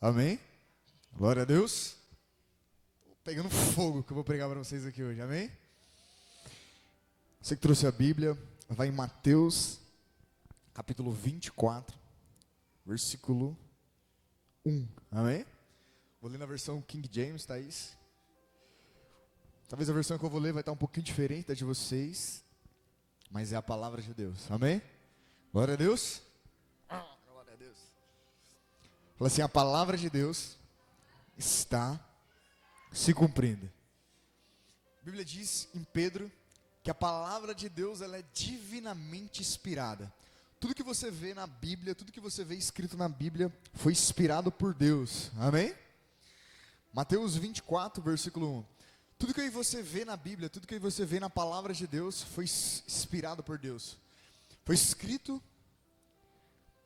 Amém? Glória a Deus. Tô pegando fogo que eu vou pregar para vocês aqui hoje, amém? Você que trouxe a Bíblia, vai em Mateus, capítulo 24, versículo 1, amém? Vou ler na versão King James, Thaís. Talvez a versão que eu vou ler vai estar um pouquinho diferente da de vocês, mas é a palavra de Deus, amém? Glória a Deus. Glória a Deus. Fala assim, a palavra de Deus está se cumprindo. A Bíblia diz em Pedro que a palavra de Deus ela é divinamente inspirada. Tudo que você vê na Bíblia, tudo que você vê escrito na Bíblia foi inspirado por Deus, amém? Mateus 24, versículo 1. Tudo que você vê na Bíblia, tudo que você vê na palavra de Deus foi inspirado por Deus. Foi escrito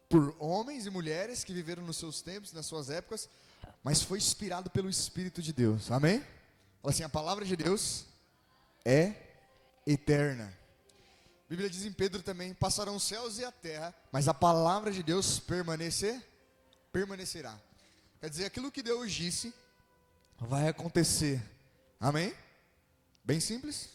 por homens e mulheres que viveram nos seus tempos, nas suas épocas, mas foi inspirado pelo Espírito de Deus, amém? Fala assim, a palavra de Deus é eterna. A Bíblia diz em Pedro também, passarão os céus e a terra, mas a palavra de Deus permanecerá. Quer dizer, aquilo que Deus disse vai acontecer, amém? Bem simples.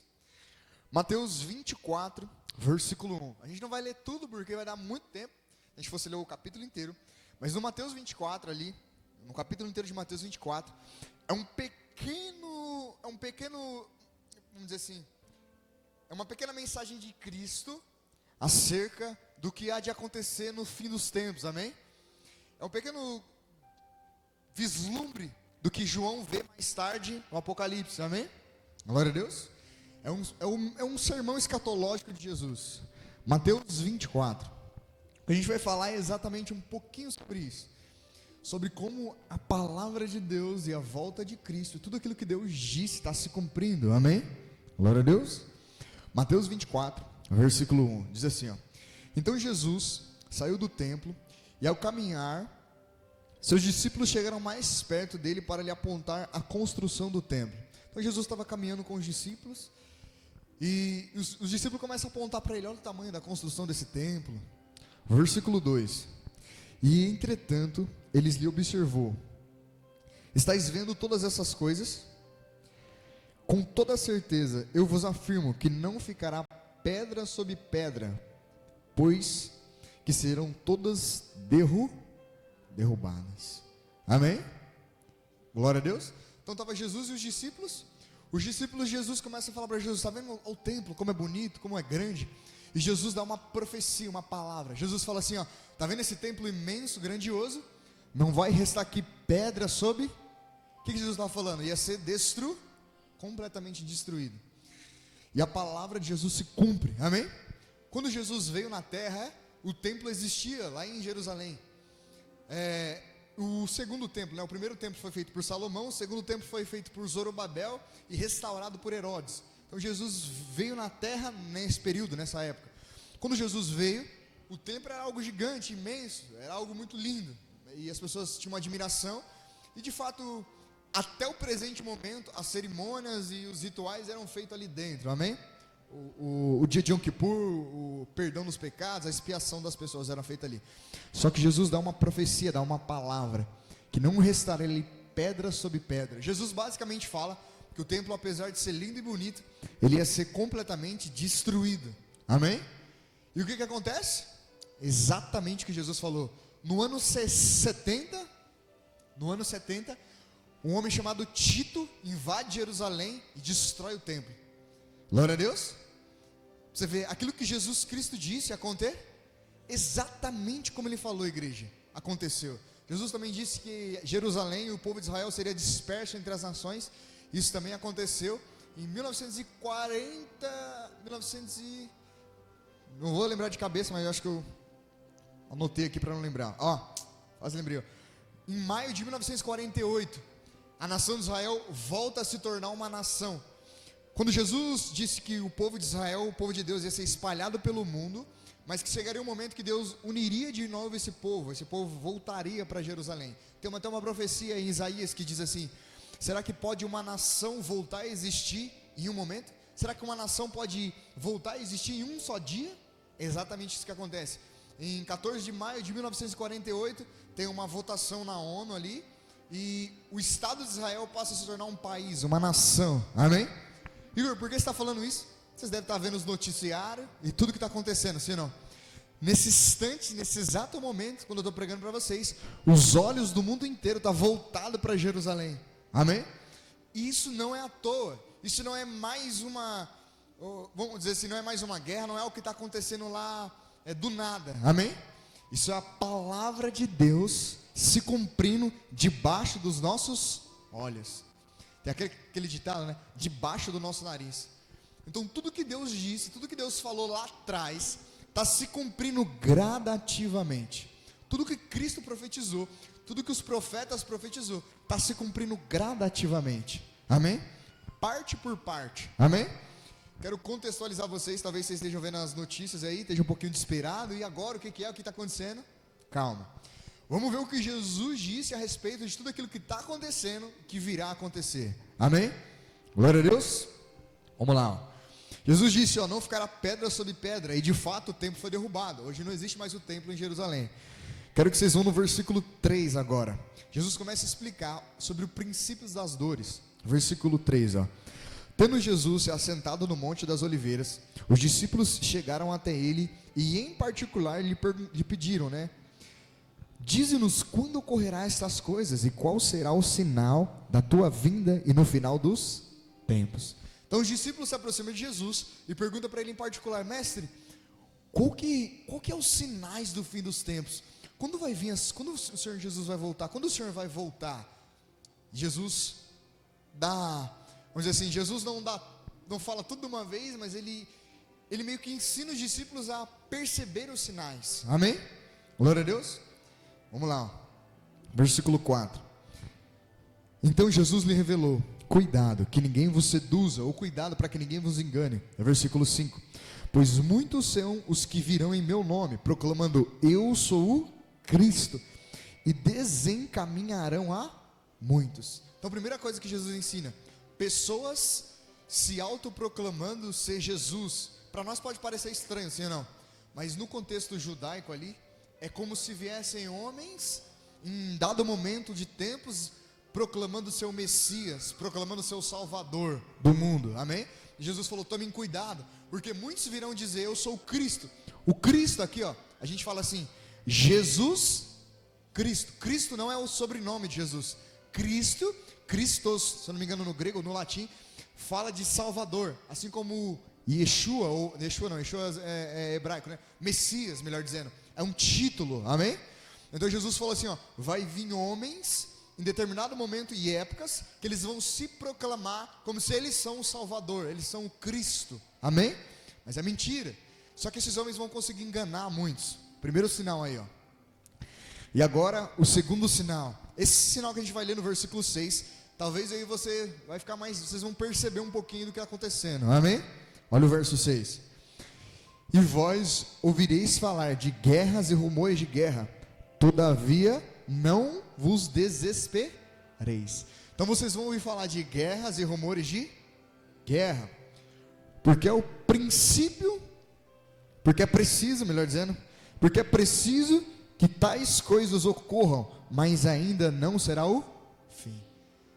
Mateus 24, versículo 1. A gente não vai ler tudo porque vai dar muito tempo, se a gente fosse ler o capítulo inteiro, mas no Mateus 24 ali, no capítulo inteiro de Mateus 24, é um pequeno, vamos dizer assim, é uma pequena mensagem de Cristo acerca do que há de acontecer no fim dos tempos, amém? É um pequeno vislumbre do que João vê mais tarde no Apocalipse, amém? Glória a Deus. É um sermão escatológico de Jesus. Mateus 24. O que a gente vai falar é exatamente um pouquinho sobre isso. Sobre como a palavra de Deus e a volta de Cristo, tudo aquilo que Deus disse está se cumprindo, amém? Glória a Deus. Mateus 24, versículo 1, diz assim, ó. Então Jesus saiu do templo e ao caminhar, seus discípulos chegaram mais perto dele para lhe apontar a construção do templo. Então Jesus estava caminhando com os discípulos e os discípulos começam a apontar para ele, olha o tamanho da construção desse templo. Versículo 2. E entretanto, eles lhe observou. Estais vendo todas essas coisas? Com toda certeza, eu vos afirmo que não ficará pedra sobre pedra, pois que serão todas derrubadas. Amém? Glória a Deus. Então estava Jesus e os discípulos de Jesus começam a falar para Jesus, está vendo o templo, como é bonito, como é grande? E Jesus dá uma profecia, uma palavra. Jesus fala assim, ó, está vendo esse templo imenso, grandioso? Não vai restar aqui pedra sobre... O que Jesus estava falando? Ia ser completamente destruído. E a palavra de Jesus se cumpre, amém? Quando Jesus veio na terra, o templo existia lá em Jerusalém. O segundo templo, o primeiro templo foi feito por Salomão, o segundo templo foi feito por Zorobabel e restaurado por Herodes. Então Jesus veio na terra nesse período, nessa época. Quando Jesus veio, o templo era algo gigante, imenso, era algo muito lindo. E as pessoas tinham uma admiração. E de fato, até o presente momento, as cerimônias e os rituais eram feitos ali dentro, amém? O dia de Yom Kippur, o perdão dos pecados, a expiação das pessoas era feita ali. Só que Jesus dá uma profecia, dá uma palavra, que não restará ali pedra sobre pedra. Jesus basicamente fala que o templo, apesar de ser lindo e bonito, ele ia ser completamente destruído, amém? E o que acontece? Exatamente o que Jesus falou. No ano 70, um homem chamado Tito invade Jerusalém e destrói o templo. Glória a Deus. Você vê, aquilo que Jesus Cristo disse acontecer, exatamente como ele falou, igreja, aconteceu. Jesus também disse que Jerusalém e o povo de Israel seria disperso entre as nações. Isso também aconteceu em 1940, não vou lembrar de cabeça, mas eu acho que eu anotei aqui para não lembrar. Quase lembrei. Em maio de 1948, a nação de Israel volta a se tornar uma nação. Quando Jesus disse que o povo de Israel, o povo de Deus ia ser espalhado pelo mundo, mas que chegaria um momento que Deus uniria de novo esse povo voltaria para Jerusalém. Tem até uma profecia em Isaías que diz assim, será que pode uma nação voltar a existir em um momento? Será que uma nação pode voltar a existir em um só dia? É exatamente isso que acontece. Em 14 de maio de 1948, tem uma votação na ONU ali, e o Estado de Israel passa a se tornar um país, uma nação, amém? Igor, por que você está falando isso? Vocês devem estar vendo os noticiários e tudo que está acontecendo, sim ou não? Nesse instante, nesse exato momento, quando eu estou pregando para vocês, os olhos do mundo inteiro estão voltados para Jerusalém, amém? E isso não é à toa, isso não é mais uma, vamos dizer assim, não é mais uma guerra, não é o que está acontecendo lá do nada, amém? Isso é a palavra de Deus se cumprindo debaixo dos nossos olhos. Tem aquele ditado, né? Debaixo do nosso nariz. Então tudo que Deus disse, tudo que Deus falou lá atrás, está se cumprindo gradativamente. Tudo que Cristo profetizou, tudo que os profetas profetizou, está se cumprindo gradativamente. Amém? Parte por parte. Amém? Quero contextualizar vocês, talvez vocês estejam vendo as notícias aí, estejam um pouquinho desesperados, e agora o que é, o que está acontecendo? Calma. Vamos ver o que Jesus disse a respeito de tudo aquilo que está acontecendo, que virá a acontecer. Amém? Glória a Deus. Vamos lá. Jesus disse, não ficará pedra sobre pedra, e de fato o templo foi derrubado. Hoje não existe mais o templo em Jerusalém. Quero que vocês vão no versículo 3 agora. Jesus começa a explicar sobre os princípios das dores. Versículo 3, Tendo Jesus se assentado no Monte das Oliveiras, os discípulos chegaram até ele e em particular lhe pediram, dize-nos quando ocorrerá estas coisas e qual será o sinal da tua vinda e no final dos tempos. Então os discípulos se aproximam de Jesus e perguntam para ele em particular, mestre, qual que é os sinais do fim dos tempos? Quando o Senhor Jesus vai voltar? Quando o Senhor vai voltar? Jesus dá, vamos dizer assim, Jesus não fala tudo de uma vez, mas ele meio que ensina os discípulos a perceber os sinais. Amém? Glória a Deus. Vamos lá, versículo 4. Então Jesus lhe revelou, cuidado, que ninguém vos seduza, ou cuidado para que ninguém vos engane. Versículo 5. Pois muitos são os que virão em meu nome, proclamando, eu sou o Cristo, e desencaminharão a muitos. Então a primeira coisa que Jesus ensina, pessoas se autoproclamando ser Jesus. Para nós pode parecer estranho, sim ou não? Mas no contexto judaico ali, é como se viessem homens, em dado momento de tempos, proclamando seu Messias, proclamando seu Salvador do mundo, amém? E Jesus falou, tomem cuidado, porque muitos virão dizer, eu sou o Cristo. O Cristo aqui, a gente fala assim, Jesus Cristo. Cristo não é o sobrenome de Jesus. Cristo, Christos, se eu não me engano no grego ou no latim, fala de Salvador, assim como Yeshua, Yeshua é hebraico, Messias, melhor dizendo, é um título, amém? Então Jesus falou assim, vai vir homens em determinado momento e épocas, que eles vão se proclamar como se eles são o Salvador, eles são o Cristo, amém? Mas é mentira, só que esses homens vão conseguir enganar muitos. Primeiro sinal aí, e agora o segundo sinal, esse sinal que a gente vai ler no versículo 6, talvez aí vocês vão perceber um pouquinho do que está acontecendo, amém? Olha o verso 6, e vós ouvireis falar de guerras e rumores de guerra, todavia não vos desespereis. Então vocês vão ouvir falar de guerras e rumores de guerra, porque é o princípio, porque é preciso, melhor dizendo, porque é preciso que tais coisas ocorram, mas ainda não será o fim.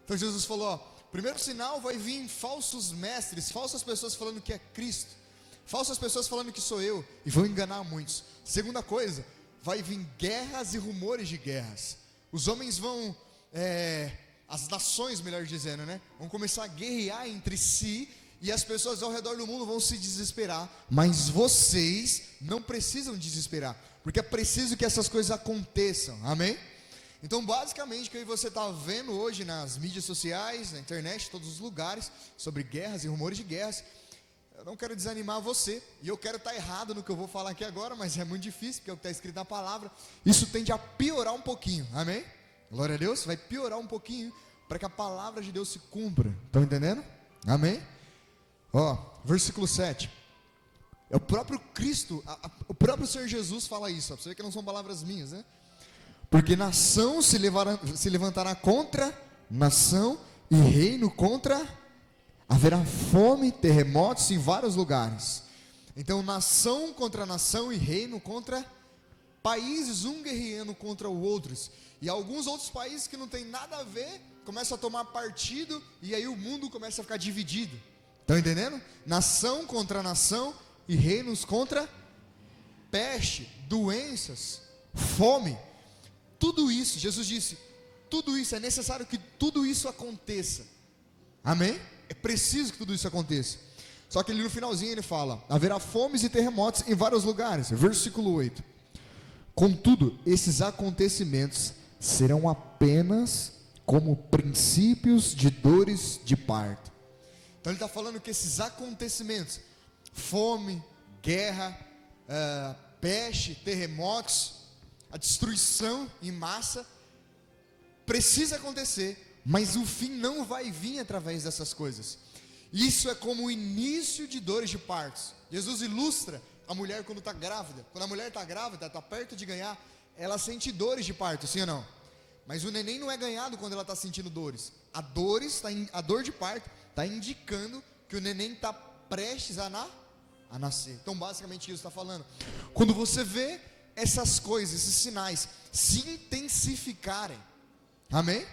Então Jesus falou, primeiro sinal, vai vir falsos mestres, falsas pessoas falando que é Cristo, falsas pessoas falando que sou eu, e vão enganar muitos. Segunda coisa, vai vir guerras e rumores de guerras. Os homens vão, as nações, melhor dizendo, vão começar a guerrear entre si, e as pessoas ao redor do mundo vão se desesperar. Mas vocês não precisam desesperar, porque é preciso que essas coisas aconteçam, amém? Então basicamente o que você está vendo hoje nas mídias sociais, na internet, em todos os lugares, sobre guerras e rumores de guerras, eu não quero desanimar você, e eu quero estar errado no que eu vou falar aqui agora, mas é muito difícil, porque é o que está escrito na palavra. Isso tende a piorar um pouquinho, amém? Glória a Deus, vai piorar um pouquinho, para que a palavra de Deus se cumpra. Estão entendendo? Amém? Versículo 7, é o próprio Cristo, o próprio Senhor Jesus fala isso, para você ver que não são palavras minhas, porque nação se levantará contra nação, e reino contra, haverá fome, terremotos em vários lugares. Então nação contra nação e reino contra países, um guerreando contra o outros. E alguns outros países que não tem nada a ver, começam a tomar partido, e aí o mundo começa a ficar dividido. Estão entendendo? Nação contra nação, e reinos contra peste, doenças, fome. Tudo isso, Jesus disse, tudo isso, é necessário que tudo isso aconteça. Amém? É preciso que tudo isso aconteça. Só que ali no finalzinho ele fala, haverá fomes e terremotos em vários lugares. Versículo 8. Contudo, esses acontecimentos serão apenas como princípios de dores de parto. Então ele está falando que esses acontecimentos, fome, guerra, peste, terremotos, a destruição em massa, precisa acontecer, mas o fim não vai vir através dessas coisas. Isso é como o início de dores de partos. Jesus ilustra a mulher quando está grávida. Quando a mulher está grávida, está perto de ganhar, ela sente dores de parto, sim ou não? Mas o neném não é ganhado quando ela está sentindo dores. A dor de parto está indicando que o neném está prestes a nascer. Então basicamente isso está falando. Quando você vê essas coisas, esses sinais se intensificarem, amém?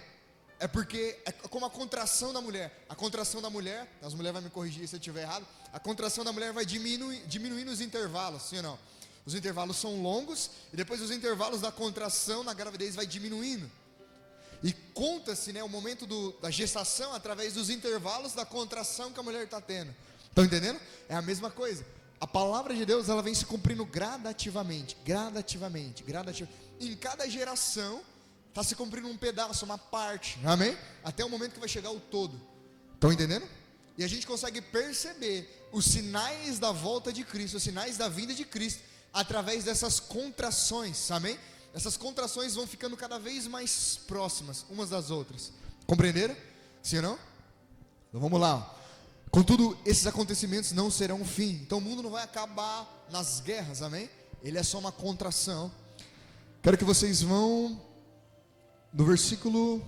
É porque é como a contração da mulher. A contração da mulher, as mulheres vão me corrigir se eu estiver errado. A contração da mulher vai diminuindo os intervalos, sim ou não? Os intervalos são longos, e depois os intervalos da contração na gravidez vai diminuindo. E conta-se, né, o momento da gestação através dos intervalos da contração que a mulher está tendo. Estão entendendo? É a mesma coisa. A palavra de Deus, ela vem se cumprindo gradativamente. Em cada geração está se cumprindo um pedaço, uma parte, amém? Até o momento que vai chegar o todo. Estão entendendo? E a gente consegue perceber os sinais da volta de Cristo, os sinais da vinda de Cristo, através dessas contrações, amém? Essas contrações vão ficando cada vez mais próximas umas das outras. Compreenderam? Sim ou não? Então vamos lá. Contudo, esses acontecimentos não serão o fim. Então o mundo não vai acabar nas guerras, amém? Ele é só uma contração. Quero que vocês vão no versículo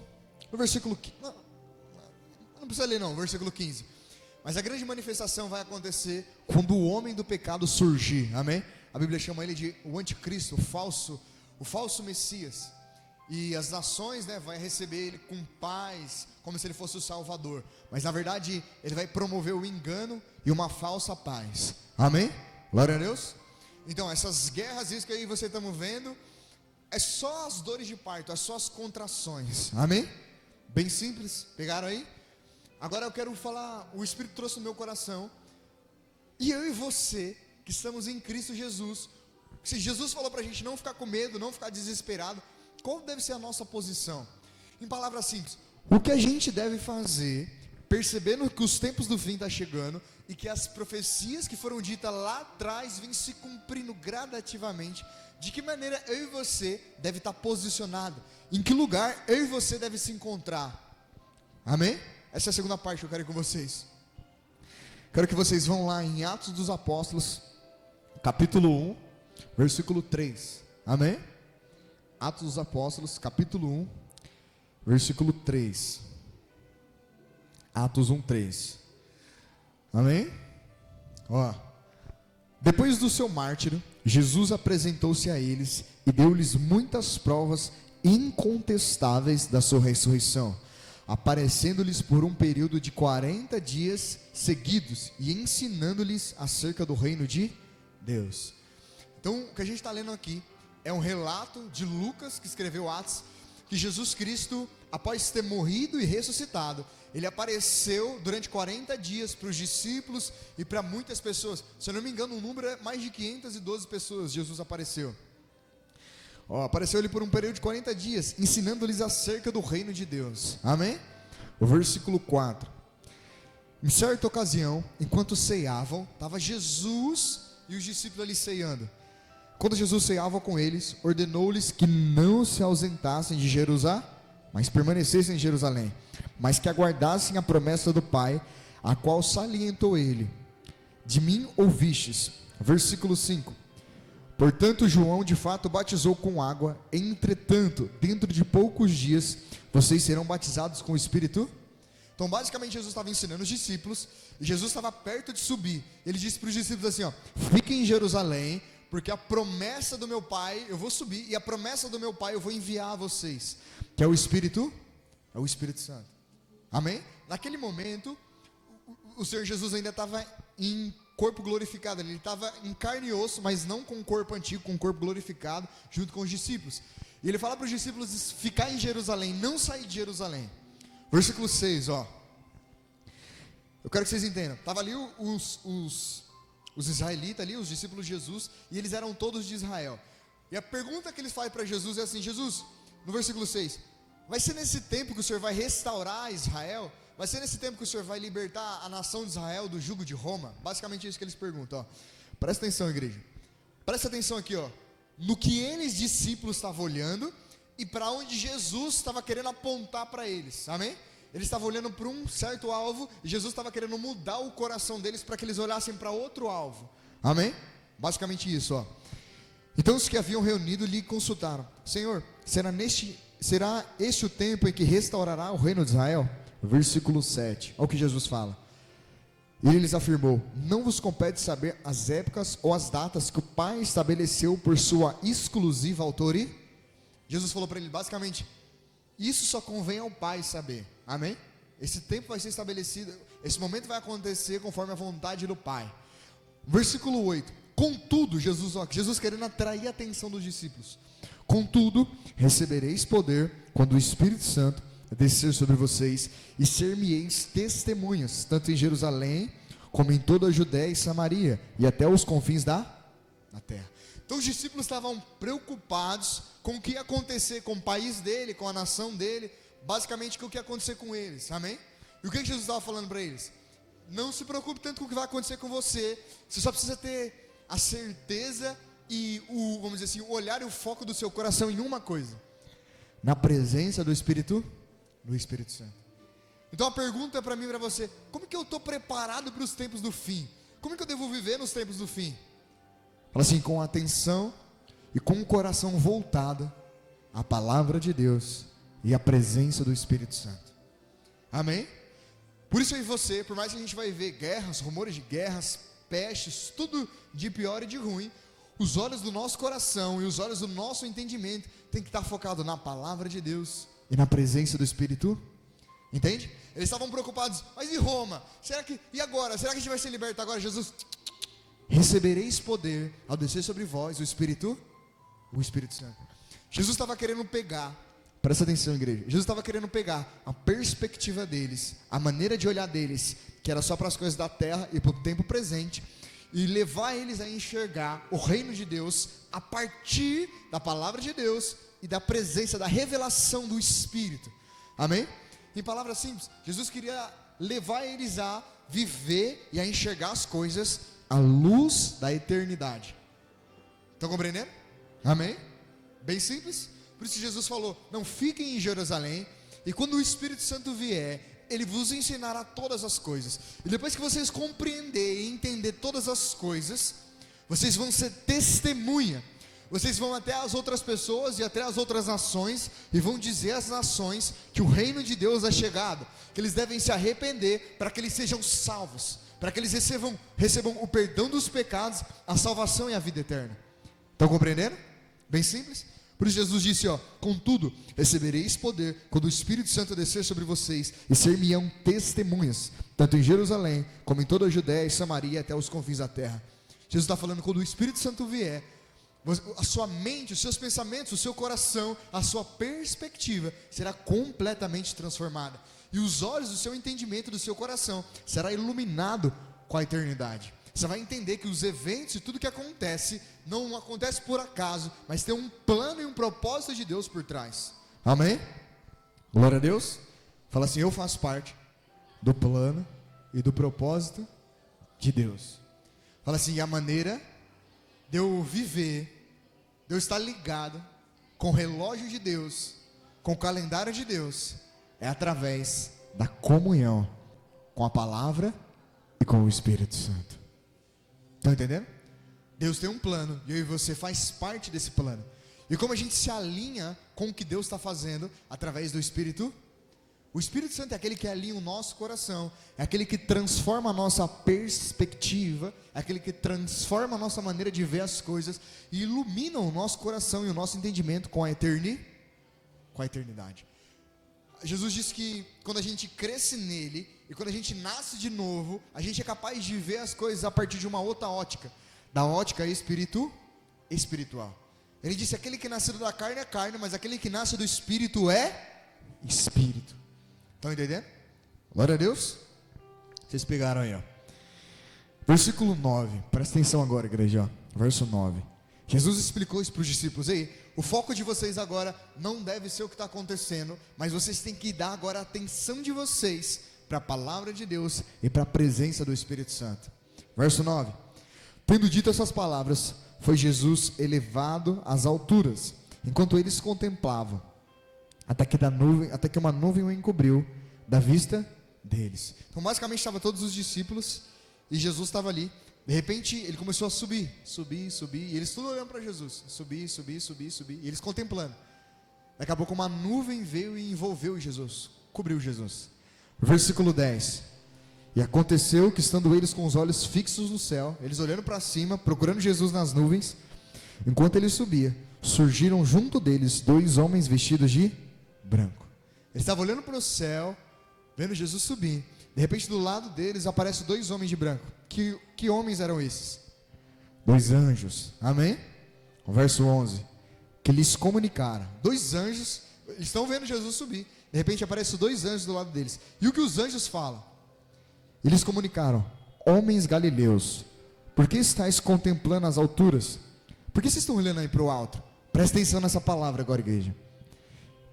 não precisa ler não, versículo 15. Mas a grande manifestação vai acontecer quando o homem do pecado surgir, amém? A Bíblia chama ele de o anticristo, o falso Messias. E as nações, né, vai receber ele com paz, como se ele fosse o Salvador. Mas na verdade ele vai promover o engano e uma falsa paz, amém? Glória a Deus. Então essas guerras, isso que aí vocês estão vendo, é só as dores de parto, é só as contrações, amém? Bem simples, pegaram aí? Agora eu quero falar, o Espírito trouxe no meu coração, e eu e você, que estamos em Cristo Jesus, se Jesus falou para a gente não ficar com medo, não ficar desesperado, qual deve ser a nossa posição? Em palavras simples, o que a gente deve fazer, percebendo que os tempos do fim estão chegando, e que as profecias que foram ditas lá atrás vêm se cumprindo gradativamente. De que maneira eu e você deve estar posicionado? Em que lugar eu e você deve se encontrar? Amém? Essa é a segunda parte que eu quero ir com vocês. Quero que vocês vão lá em Atos dos Apóstolos, capítulo 1, versículo 3. Amém? Atos dos Apóstolos, capítulo 1, versículo 3. Atos 1, 3. Amém? Ó. Depois do seu mártiro, Jesus apresentou-se a eles e deu-lhes muitas provas incontestáveis da sua ressurreição, aparecendo-lhes por um período de 40 dias seguidos e ensinando-lhes acerca do reino de Deus. Então, o que a gente está lendo aqui é um relato de Lucas, que escreveu Atos, que Jesus Cristo, após ter morrido e ressuscitado, ele apareceu durante 40 dias para os discípulos e para muitas pessoas. Se eu não me engano, o número é mais de 512 pessoas. Jesus apareceu. Apareceu ele por um período de 40 dias, ensinando-lhes acerca do reino de Deus. Amém? O versículo 4. Em certa ocasião, enquanto ceavam, estava Jesus e os discípulos ali ceando. Quando Jesus ceava com eles, ordenou-lhes que não se ausentassem de Jerusalém, mas permanecessem em Jerusalém, mas que aguardassem a promessa do Pai, a qual salientou ele: de mim ouvistes. Versículo 5. Portanto, João de fato batizou com água, entretanto, dentro de poucos dias, vocês serão batizados com o Espírito. Então, basicamente, Jesus estava ensinando os discípulos, e Jesus estava perto de subir. Ele disse para os discípulos assim, fiquem em Jerusalém, porque a promessa do meu Pai, eu vou subir, e a promessa do meu Pai eu vou enviar a vocês, que é o Espírito Santo. Amém? Naquele momento, o Senhor Jesus ainda estava em corpo glorificado, ele estava em carne e osso, mas não com o corpo antigo, com o corpo glorificado, junto com os discípulos. E ele fala para os discípulos ficar em Jerusalém, não sair de Jerusalém. Versículo 6, ó. Eu quero que vocês entendam. Estava ali os israelitas ali, os discípulos de Jesus, e eles eram todos de Israel. E a pergunta que eles fazem para Jesus é assim: Jesus, no versículo 6, vai ser nesse tempo que o Senhor vai restaurar Israel? Vai ser nesse tempo que o Senhor vai libertar a nação de Israel do jugo de Roma? Basicamente é isso que eles perguntam, ó. Presta atenção, igreja. Presta atenção aqui, ó. No que eles, discípulos, estavam olhando e para onde Jesus estava querendo apontar para eles. Amém? Eles estavam olhando para um certo alvo e Jesus estava querendo mudar o coração deles para que eles olhassem para outro alvo. Amém? Basicamente isso, ó. Então os que haviam reunido lhe consultaram: Senhor, será este o tempo em que restaurará o reino de Israel? Versículo 7, olha o que Jesus fala. E ele lhes afirmou: não vos compete saber as épocas ou as datas que o Pai estabeleceu por sua exclusiva autoria. Jesus falou para ele basicamente: isso só convém ao Pai saber. Amém? Esse tempo vai ser estabelecido, esse momento vai acontecer conforme a vontade do Pai. Versículo 8. Contudo, Jesus querendo atrair a atenção dos discípulos: contudo, recebereis poder quando o Espírito Santo descer sobre vocês, e ser-me-eis testemunhas, tanto em Jerusalém, como em toda a Judéia e Samaria, e até os confins da terra. Então os discípulos estavam preocupados com o que ia acontecer com o país dele, com a nação dele, basicamente com o que ia acontecer com eles, amém? E o que Jesus estava falando para eles? Não se preocupe tanto com o que vai acontecer com você, você só precisa ter a certeza e vamos dizer assim, o olhar e o foco do seu coração em uma coisa: na presença do Espírito Santo. Então a pergunta para mim e para você: como que eu estou preparado para os tempos do fim? Como que eu devo viver nos tempos do fim? Fala assim: com atenção e com o coração voltado à palavra de Deus e à presença do Espírito Santo. Amém? Por isso eu e você, por mais que a gente vai ver guerras, rumores de guerras, pestes, tudo de pior e de ruim, os olhos do nosso coração e os olhos do nosso entendimento tem que estar focado na palavra de Deus e na presença do Espírito. Entende? Eles estavam preocupados: mas e Roma? E agora? Será que a gente vai ser liberto agora? Jesus: recebereis poder ao descer sobre vós o Espírito Santo. Jesus estava querendo pegar, presta atenção, igreja, Jesus estava querendo pegar a perspectiva deles, a maneira de olhar deles, que era só para as coisas da terra e para o tempo presente, e levar eles a enxergar o reino de Deus a partir da palavra de Deus e da presença, da revelação do Espírito. Amém? Em palavras simples, Jesus queria levar eles a viver e a enxergar as coisas à luz da eternidade. Estão compreendendo? Amém? Bem simples. Por isso Jesus falou: não fiquem em Jerusalém, e quando o Espírito Santo vier, ele vos ensinará todas as coisas. E depois que vocês compreenderem e entender todas as coisas, vocês vão ser testemunha. Vocês vão até as outras pessoas e até as outras nações, e vão dizer às nações que o reino de Deus é chegado, que eles devem se arrepender para que eles sejam salvos, para que eles recebam o perdão dos pecados, a salvação e a vida eterna. Estão compreendendo? Bem simples. Por isso Jesus disse, ó: contudo, recebereis poder quando o Espírito Santo descer sobre vocês, e ser-me-ão testemunhas, tanto em Jerusalém, como em toda a Judéia e Samaria, até os confins da terra. Jesus está falando: quando o Espírito Santo vier, a sua mente, os seus pensamentos, o seu coração, a sua perspectiva será completamente transformada, e os olhos do seu entendimento, do seu coração, será iluminado com a eternidade. Você vai entender que os eventos e tudo que acontece não acontece por acaso, mas tem um plano e um propósito de Deus por trás. Amém? Glória a Deus. Fala assim: eu faço parte do plano e do propósito de Deus. Fala assim: e a maneira de eu viver, de eu estar ligado com o relógio de Deus, com o calendário de Deus, é através da comunhão com a palavra e com o Espírito Santo. Estão entendendo? Deus tem um plano, e eu e você faz parte desse plano. E como a gente se alinha com o que Deus está fazendo através do Espírito O Espírito Santo é aquele que alinha o nosso coração, é aquele que transforma a nossa perspectiva, é aquele que transforma a nossa maneira de ver as coisas e ilumina o nosso coração e o nosso entendimento com a eternidade. Jesus disse que quando a gente cresce nele e quando a gente nasce de novo, a gente é capaz de ver as coisas a partir de uma outra ótica, da ótica espiritual. Ele disse: aquele que nasceu da carne é carne, mas aquele que nasce do Espírito é Espírito. Estão entendendo? Glória a Deus. Vocês pegaram aí, ó. Versículo 9. Presta atenção agora, igreja, ó. Verso 9. Jesus explicou isso para os discípulos. Ei, o foco de vocês agora não deve ser o que está acontecendo, mas vocês têm que dar agora a atenção de vocês para a palavra de Deus e para a presença do Espírito Santo. Verso 9. Tendo dito essas palavras, foi Jesus elevado às alturas, enquanto eles contemplavam, até que uma nuvem o encobriu da vista deles. Então basicamente estava todos os discípulos e Jesus estava ali. De repente ele começou a subir, e eles tudo olhando para Jesus, subir, e eles contemplando. Daqui a pouco uma nuvem veio e envolveu Jesus, cobriu Jesus. Versículo 10. E aconteceu que, estando eles com os olhos fixos no céu, eles olhando para cima, procurando Jesus nas nuvens, enquanto ele subia, surgiram junto deles 2 homens vestidos de branco. Eles estavam olhando para o céu, vendo Jesus subir. De repente do lado deles aparecem 2 homens de branco. Que homens eram esses? 2 anjos, amém? O verso 11. Que lhes comunicaram. 2 anjos, eles estão vendo Jesus subir. De repente aparecem 2 anjos do lado deles. E o que os anjos falam? Eles comunicaram: homens galileus, por que estáis contemplando as alturas? Por que vocês estão olhando aí para o alto? Presta atenção nessa palavra agora, igreja.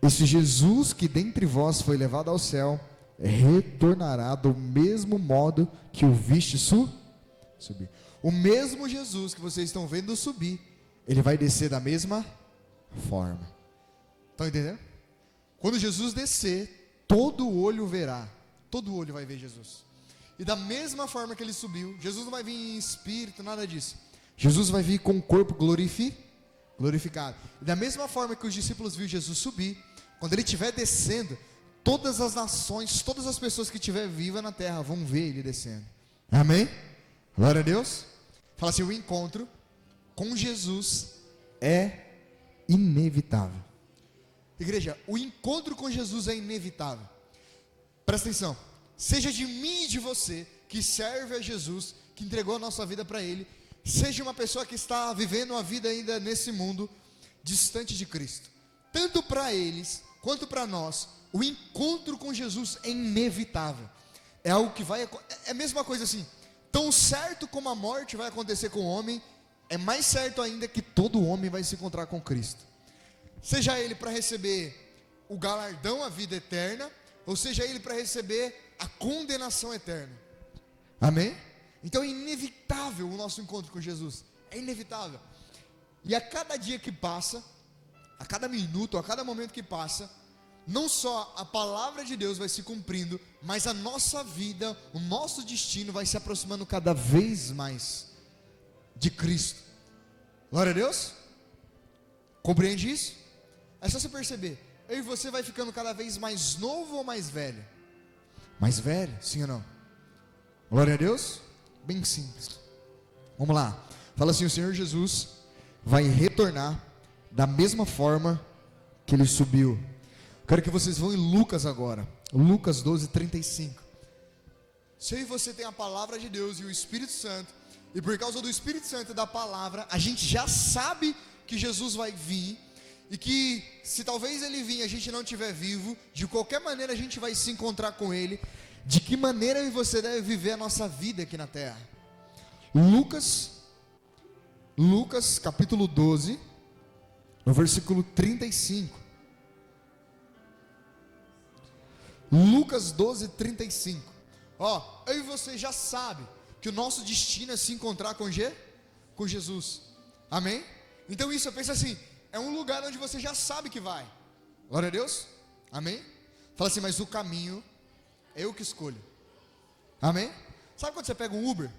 Esse Jesus que dentre vós foi levado ao céu, retornará do mesmo modo que o viste subir. O mesmo Jesus que vocês estão vendo subir, ele vai descer da mesma forma. Estão entendendo? Quando Jesus descer, todo olho verá, todo olho vai ver Jesus. E da mesma forma que ele subiu, Jesus não vai vir em espírito, nada disso. Jesus vai vir com o corpo glorificado. E da mesma forma que os discípulos viram Jesus subir, quando ele estiver descendo, todas as nações, todas as pessoas que estiver vivas na terra vão ver ele descendo. Amém? Glória a Deus. Fala assim: o encontro com Jesus é inevitável. Igreja, o encontro com Jesus é inevitável. Presta atenção. Seja de mim e de você, que serve a Jesus, que entregou a nossa vida para Ele, seja uma pessoa que está vivendo a vida ainda nesse mundo, distante de Cristo. Tanto para eles, quanto para nós, o encontro com Jesus é inevitável. É algo que vai, é a mesma coisa assim, tão certo como a morte vai acontecer com o homem, é mais certo ainda que todo homem vai se encontrar com Cristo. Seja ele para receber o galardão, a vida eterna, ou seja ele para receber a condenação eterna. Amém? Então é inevitável o nosso encontro com Jesus. É inevitável. E a cada dia que passa, a cada minuto, a cada momento que passa, não só a palavra de Deus vai se cumprindo, mas a nossa vida, o nosso destino vai se aproximando cada vez mais de Cristo. Glória a Deus. Compreende isso? É só você perceber. Eu e você vai ficando cada vez mais novo ou mais velho? Mais velho, sim ou não? Glória a Deus. Bem simples. Vamos lá. Fala assim: o Senhor Jesus vai retornar da mesma forma que ele subiu. Quero que vocês vão em Lucas agora. Lucas 12:35. Se eu e você tem a palavra de Deus e o Espírito Santo, e por causa do Espírito Santo e da palavra, a gente já sabe que Jesus vai vir, e que se talvez ele vir e a gente não estiver vivo, de qualquer maneira a gente vai se encontrar com ele. De que maneira eu e você deve viver a nossa vida aqui na terra? Lucas capítulo 12, no versículo 35. Lucas 12:35. Ó, eu e você já sabe que o nosso destino é se encontrar com Jesus. Amém? Então isso, eu penso assim, é um lugar onde você já sabe que vai. Glória a Deus. Amém? Fala assim: mas o caminho é eu que escolho. Amém? Sabe quando você pega um Uber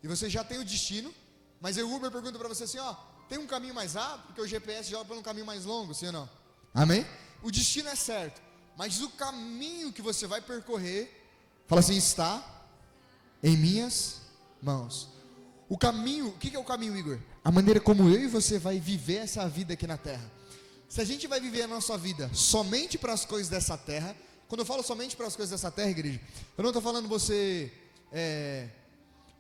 e você já tem o destino, mas aí o Uber pergunta para você assim: ó, tem um caminho mais rápido? Porque o GPS joga para um caminho mais longo, sim ou não? Amém? O destino é certo, mas o caminho que você vai percorrer, fala assim, está em minhas mãos. O caminho, o que é o caminho, Igor? A maneira como eu e você vai viver essa vida aqui na terra. Se a gente vai viver a nossa vida somente para as coisas dessa terra, quando eu falo somente para as coisas dessa terra, igreja, eu não estou falando você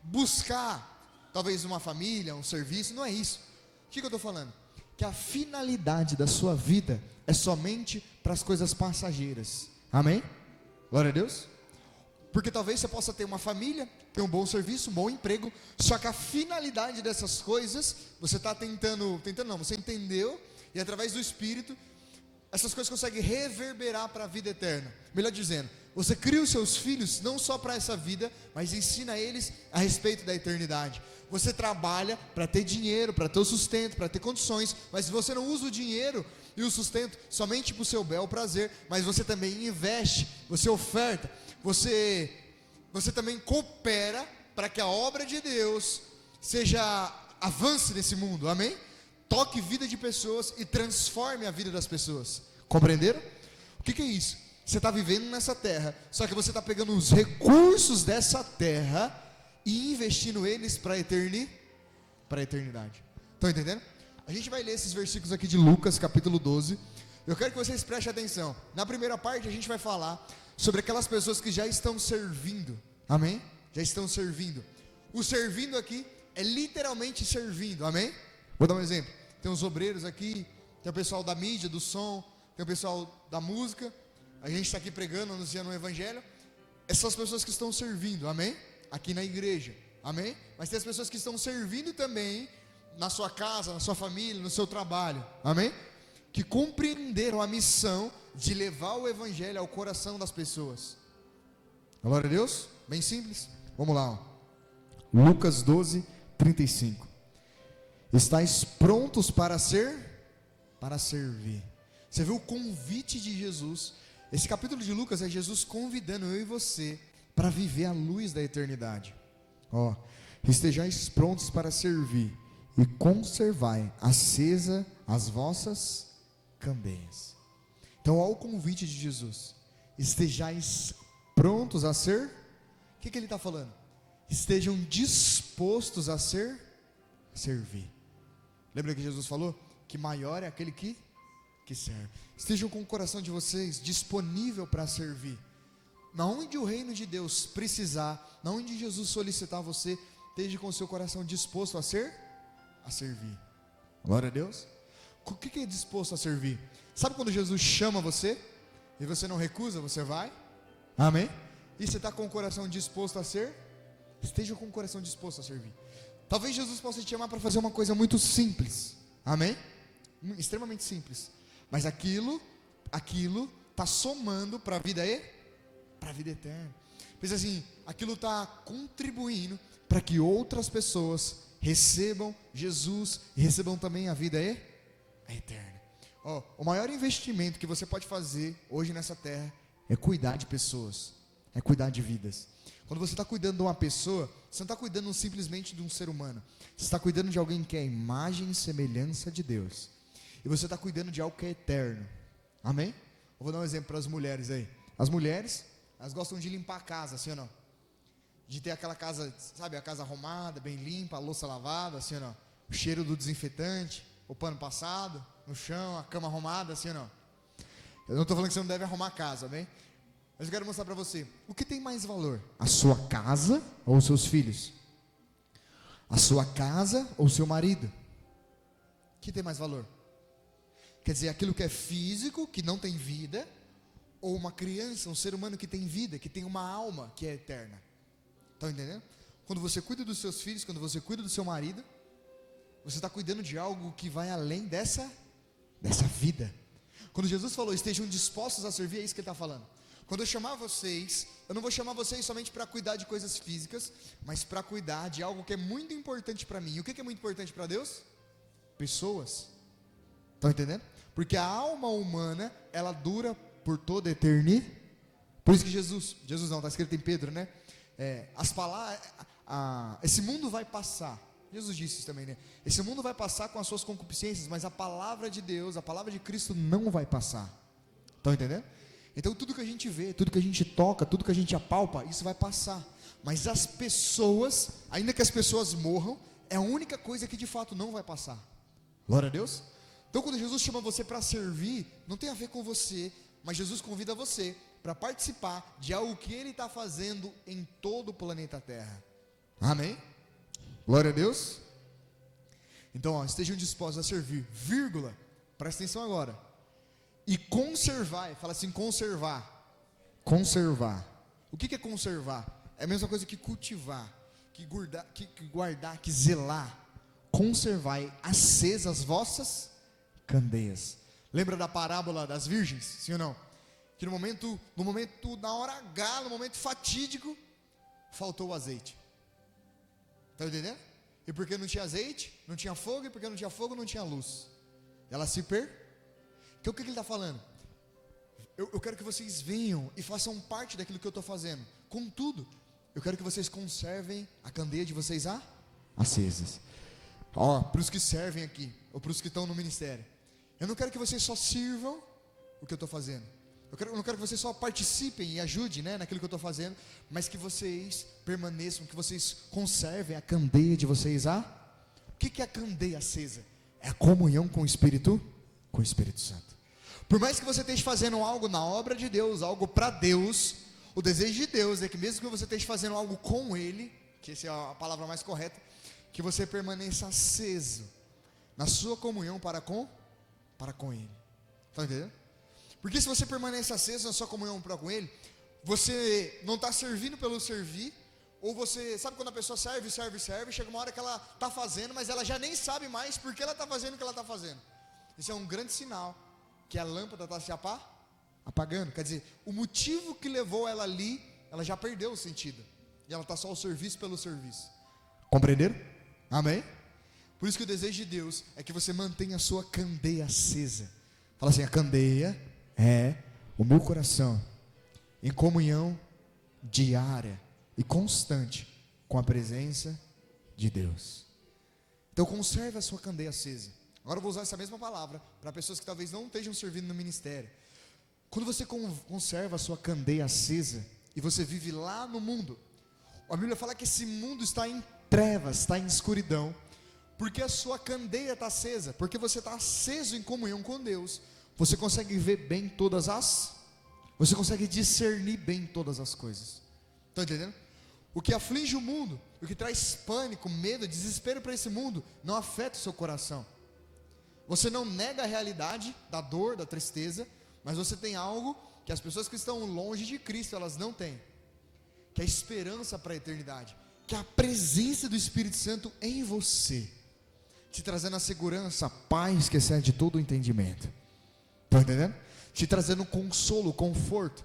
buscar talvez uma família, um serviço, não é isso. O que eu estou falando? Que a finalidade da sua vida é somente para as coisas passageiras. Amém? Glória a Deus. Porque talvez você possa ter uma família, ter um bom serviço, um bom emprego, só que a finalidade dessas coisas, você está você entendeu, e através do Espírito, essas coisas conseguem reverberar para a vida eterna. Melhor dizendo, você cria os seus filhos não só para essa vida, mas ensina eles a respeito da eternidade. Você trabalha para ter dinheiro, para ter o sustento, para ter condições, mas você não usa o dinheiro e o sustento somente para o seu bel prazer, mas você também investe, você oferta, você também coopera para que a obra de Deus avance nesse mundo, amém? Toque vida de pessoas e transforme a vida das pessoas, compreenderam? O que é isso? Você está vivendo nessa terra, só que você está pegando os recursos dessa terra e investindo eles para a eternidade. Estão entendendo? A gente vai ler esses versículos aqui de Lucas capítulo 12. Eu quero que vocês prestem atenção. Na primeira parte a gente vai falar sobre aquelas pessoas que já estão servindo, amém? Já estão servindo. O servindo aqui é literalmente servindo, amém? Vou dar um exemplo. Tem os obreiros aqui, tem o pessoal da mídia, do som, tem o pessoal da música. A gente está aqui pregando, anunciando o evangelho. Essas são as pessoas que estão servindo, amém? Aqui na igreja, amém? Mas tem as pessoas que estão servindo também na sua casa, na sua família, no seu trabalho, amém? Que compreenderam a missão de levar o evangelho ao coração das pessoas. Glória a Deus, bem simples. Vamos lá, ó. Lucas 12, 35. Estais prontos para servir. Você viu o convite de Jesus? Esse capítulo de Lucas é Jesus convidando eu e você para viver a luz da eternidade. Ó, estejais prontos para servir e conservai acesa as vossas candeias. Então, olha o convite de Jesus. Estejais prontos a ser. O que ele está falando? Estejam dispostos a servir. Lembra que Jesus falou? Que maior é aquele que serve. Estejam com o coração de vocês disponível para servir. Na onde o reino de Deus precisar, na onde Jesus solicitar você, esteja com o seu coração disposto a servir. Glória a Deus. O que é disposto a servir? Sabe quando Jesus chama você e você não recusa, você vai? Amém? E você está com o coração disposto a esteja com o coração disposto a servir. Talvez Jesus possa te chamar para fazer uma coisa muito simples, amém? Extremamente simples, mas aquilo está somando para a vida eterna. Pensa assim, aquilo está contribuindo para que outras pessoas recebam Jesus e recebam também a vida eterna. O maior investimento que você pode fazer hoje nessa terra é cuidar de pessoas, é cuidar de vidas. Quando você está cuidando de uma pessoa, você não está cuidando simplesmente de um ser humano. Você está cuidando de alguém que é a imagem e semelhança de Deus. E você está cuidando de algo que é eterno. Amém? Eu vou dar um exemplo para as mulheres aí. As mulheres, elas gostam de limpar a casa, assim ou não? De ter aquela casa, sabe, a casa arrumada, bem limpa, a louça lavada, assim ou não? O cheiro do desinfetante, o pano passado, no chão, a cama arrumada, assim ou não? Eu não estou falando que você não deve arrumar a casa, amém? Mas eu quero mostrar para você, o que tem mais valor? A sua casa ou os seus filhos? A sua casa ou o seu marido? O que tem mais valor? Quer dizer, aquilo que é físico, que não tem vida, ou uma criança, um ser humano que tem vida, que tem uma alma que é eterna. Estão entendendo? Quando você cuida dos seus filhos, quando você cuida do seu marido, você está cuidando de algo que vai além dessa vida. Quando Jesus falou, estejam dispostos a servir, é isso que ele está falando. Quando eu chamar vocês, eu não vou chamar vocês somente para cuidar de coisas físicas, mas para cuidar de algo que é muito importante para mim. E o que é muito importante para Deus? Pessoas. Estão entendendo? Porque a alma humana, ela dura por toda a eternidade. Por isso que Jesus não, está escrito em Pedro, né? As palavras, esse mundo vai passar. Jesus disse isso também, né? Esse mundo vai passar com as suas concupiscências, mas a palavra de Deus, a palavra de Cristo não vai passar. Estão entendendo? Então tudo que a gente vê, tudo que a gente toca, tudo que a gente apalpa, isso vai passar. Mas as pessoas, ainda que as pessoas morram, é a única coisa que de fato não vai passar. Glória a Deus. Então quando Jesus chama você para servir, não tem a ver com você, mas Jesus convida você para participar de algo que Ele está fazendo em todo o planeta Terra. Amém? Glória a Deus. Então, ó, estejam dispostos a servir, vírgula, presta atenção agora, e conservar, fala assim, conservar. O que é conservar? É a mesma coisa que cultivar, que guardar, que zelar. Conservai acesas as vossas candeias. Lembra da parábola das virgens, sim ou não? Que no momento, na hora H, no momento fatídico, faltou o azeite. Está entendendo? E porque não tinha azeite, não tinha fogo, e porque não tinha fogo, não tinha luz. Ela se Então o que ele está falando? Eu quero que vocês venham e façam parte daquilo que eu estou fazendo. Contudo, eu quero que vocês conservem a candeia de vocês acesas. Ó, para os que servem aqui, ou para os que estão no ministério, eu não quero que vocês só sirvam o que eu estou fazendo. Eu não quero que vocês só participem e ajudem, né, naquilo que eu estou fazendo, mas que vocês permaneçam, que vocês conservem a candeia de vocês. O que é a candeia acesa? É a comunhão com o Espírito Santo. Por mais que você esteja fazendo algo na obra de Deus, algo para Deus, o desejo de Deus é que mesmo que você esteja fazendo algo com Ele, que essa é a palavra mais correta, que você permaneça aceso na sua comunhão para com Ele. Está entendendo? Porque se você permanece aceso na sua comunhão para com Ele, você não está servindo pelo servir, ou você, sabe quando a pessoa serve, chega uma hora que ela está fazendo, mas ela já nem sabe mais porque ela está fazendo o que ela está fazendo. Isso é um grande sinal que a lâmpada está se apagando. Quer dizer, o motivo que levou ela ali, ela já perdeu o sentido, e ela está só ao serviço pelo serviço. Compreenderam? Amém? Por isso que o desejo de Deus é que você mantenha a sua candeia acesa. Fala assim, a candeia é o meu coração em comunhão diária e constante com a presença de Deus. Então conserve a sua candeia acesa. Agora eu vou usar essa mesma palavra para pessoas que talvez não estejam servindo no ministério. Quando você conserva a sua candeia acesa e você vive lá no mundo, a Bíblia fala que esse mundo está em trevas, está em escuridão, porque a sua candeia está acesa, porque você está aceso em comunhão com Deus. Você consegue ver bem você consegue discernir bem todas as coisas. Está entendendo? O que aflige o mundo, o que traz pânico, medo, desespero para esse mundo, não afeta o seu coração. Você não nega a realidade da dor, da tristeza, mas você tem algo que as pessoas que estão longe de Cristo, elas não têm, que é a esperança para a eternidade, que é a presença do Espírito Santo em você, te trazendo a segurança, a paz que excede todo o entendimento. Está entendendo? Te trazendo consolo, conforto,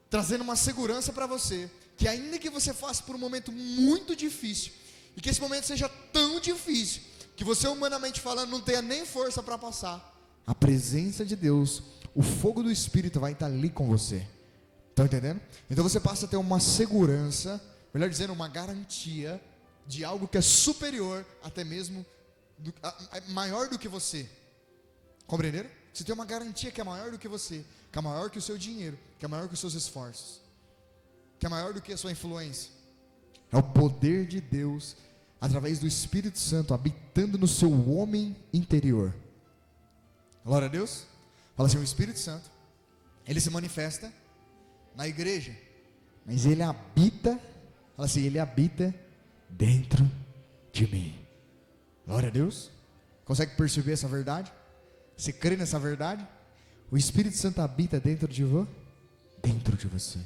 trazendo uma segurança para você, que ainda que você faça por um momento muito difícil, e que esse momento seja tão difícil, que você humanamente falando não tenha nem força para passar, a presença de Deus, o fogo do Espírito vai estar ali com você. Está entendendo? Então você passa a ter uma segurança, melhor dizendo, uma garantia de algo que é superior, até mesmo maior do que você. Compreenderam? Você tem uma garantia que é maior do que você, que é maior que o seu dinheiro, que é maior que os seus esforços, que é maior do que a sua influência. É o poder de Deus, através do Espírito Santo, habitando no seu homem interior. Glória a Deus. Fala assim, o Espírito Santo, ele se manifesta na igreja, mas ele habita, fala assim, ele habita dentro de mim. Glória a Deus. Consegue perceber essa verdade? Você crê nessa verdade? O Espírito Santo habita dentro de você.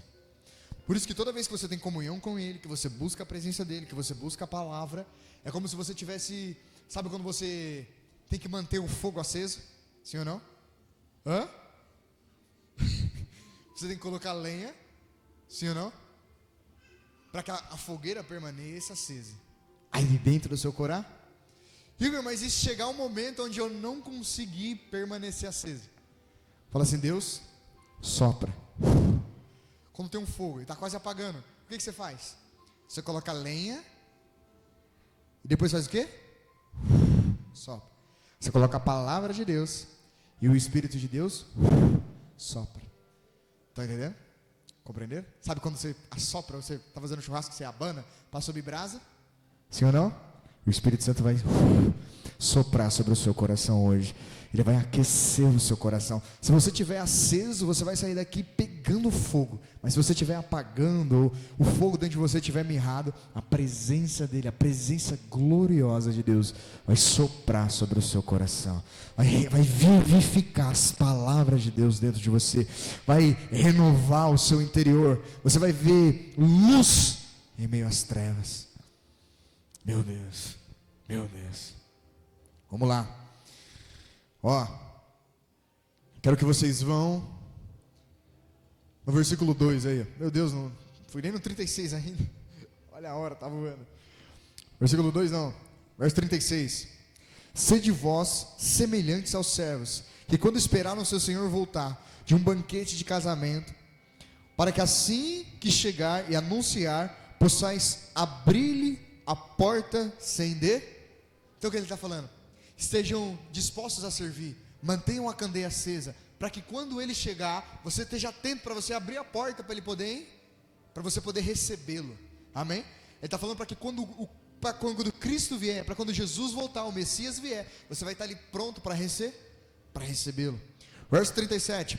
Por isso que toda vez que você tem comunhão com Ele, que você busca a presença dEle, que você busca a palavra, é como se você tivesse, sabe quando você tem que manter o fogo aceso? Sim ou não? Você tem que colocar lenha, sim ou não? Para que a fogueira permaneça acesa. Aí dentro do seu coração. Igor, mas e se chegar um momento onde eu não conseguir permanecer aceso? Fala assim, Deus, sopra. Quando tem um fogo e está quase apagando, o que você faz? Você coloca lenha e depois faz o quê? Sopra. Você coloca a palavra de Deus e o Espírito de Deus sopra. Tá entendendo? Compreenderam? Sabe quando você assopra, você está fazendo churrasco, você abana para subir brasa? Sim ou não? O Espírito Santo vai soprar sobre o seu coração hoje. Ele vai aquecer o seu coração. Se você estiver aceso, você vai sair daqui pegando fogo. Mas se você estiver apagando, ou o fogo dentro de você estiver mirrado, a presença dele, a presença gloriosa de Deus vai soprar sobre o seu coração. Vai vivificar as palavras de Deus dentro de você. Vai renovar o seu interior. Você vai ver luz em meio às trevas. Meu Deus, meu Deus. Vamos lá. Ó, quero que vocês vão no versículo 2 aí. Meu Deus, não fui nem no 36 ainda. Olha a hora, tá voando. Versículo 2 não, verso 36. Sede vós semelhantes aos servos, que quando esperaram seu senhor voltar de um banquete de casamento, para que assim que chegar e anunciar, possais abrir-lhe a porta sem de... Então o que ele está falando? Estejam dispostos a servir, mantenham a candeia acesa, para que quando ele chegar, você esteja atento para você abrir a porta para ele poder, para você poder recebê-lo. Amém? Ele está falando para que quando Cristo vier, para quando Jesus voltar, o Messias vier, você vai estar ali pronto para recebê-lo. Verso 37.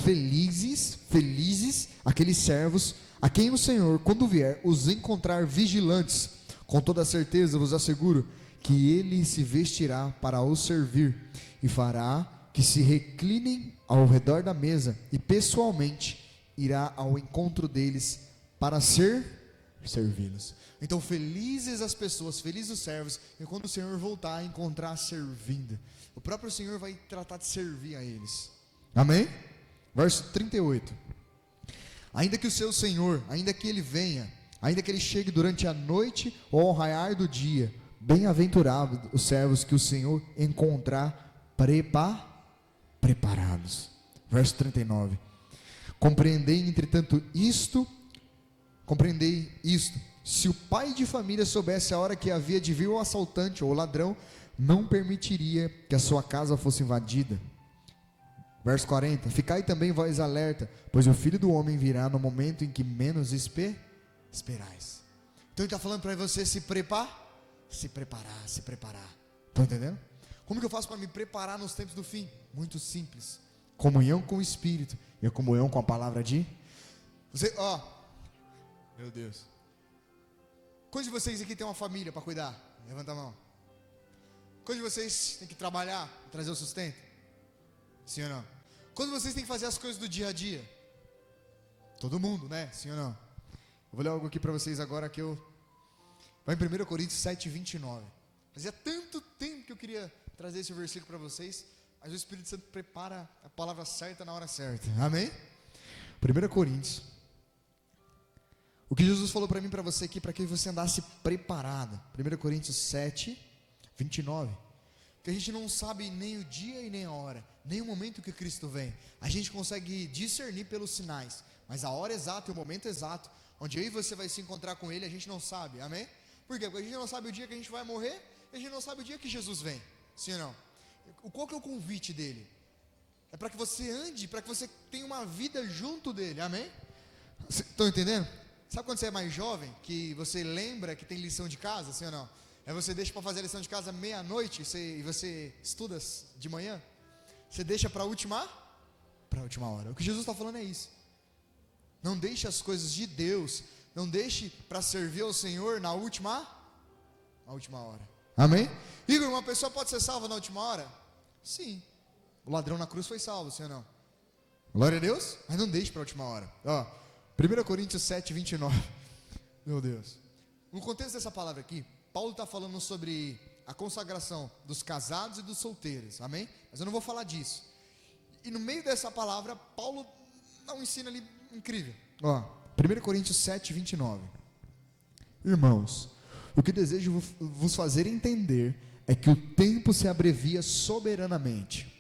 Felizes aqueles servos a quem o Senhor, quando vier, os encontrar vigilantes. Com toda certeza vos asseguro que ele se vestirá para os servir, e fará que se reclinem ao redor da mesa, e pessoalmente irá ao encontro deles para servi-los. Então felizes as pessoas, felizes os servos, e quando o Senhor voltar, encontrar servindo. O próprio Senhor vai tratar de servir a eles. Amém? Verso 38. Ainda que o seu Senhor, ainda que ele venha, ainda que ele chegue durante a noite ou ao raiar do dia, bem-aventurados os servos que o Senhor encontrar preparados. Verso 39. Compreendei isto, se o pai de família soubesse a hora que havia de vir o assaltante ou o ladrão, não permitiria que a sua casa fosse invadida. Verso 40. Ficai também vós alerta, pois o Filho do Homem virá no momento em que menos esperais. Então ele está falando para você se preparar. Estão entendendo? Como que eu faço para me preparar nos tempos do fim? Muito simples. Comunhão com o Espírito e a comunhão com a palavra de você. Meu Deus. Quantos de vocês aqui tem uma família para cuidar? Levanta a mão. Quantos de vocês tem que trabalhar, trazer o sustento? Sim ou não? Quantos de vocês tem que fazer as coisas do dia a dia? Todo mundo, né? Sim ou não? Eu vou ler algo aqui para vocês agora que eu... Vai em 1 Coríntios 7, 29. Fazia tanto tempo que eu queria trazer esse versículo para vocês, mas o Espírito Santo prepara a palavra certa na hora certa. Amém? 1 Coríntios. O que Jesus falou para mim e para você aqui, para que você andasse preparado. 1 Coríntios 7, 29. Que a gente não sabe nem o dia e nem a hora, nem o momento que Cristo vem. A gente consegue discernir pelos sinais, mas a hora exata e o momento exato, onde eu e você vai se encontrar com Ele, a gente não sabe. Amém? Por quê? Porque a gente não sabe o dia que a gente vai morrer, e a gente não sabe o dia que Jesus vem. Sim ou não? Qual que é o convite dele? É para que você ande, para que você tenha uma vida junto dele. Amém? Estão entendendo? Sabe quando você é mais jovem, que você lembra que tem lição de casa, sim ou não? Aí você deixa para fazer a lição de casa meia-noite, e você estuda de manhã. Você deixa para a última hora. O que Jesus está falando é isso. Não deixe as coisas de Deus, não deixe para servir ao Senhor na última hora. Amém? Igor, uma pessoa pode ser salva na última hora? Sim. O ladrão na cruz foi salvo, sim ou não? Glória a Deus, mas não deixe para a última hora. 1 Coríntios 7, 29. Meu Deus. No contexto dessa palavra aqui, Paulo está falando sobre a consagração dos casados e dos solteiros. Amém? Mas eu não vou falar disso. E no meio dessa palavra, Paulo dá um ensino ali incrível. 1 Coríntios 7, 29. Irmãos, o que desejo vos fazer entender é que o tempo se abrevia soberanamente.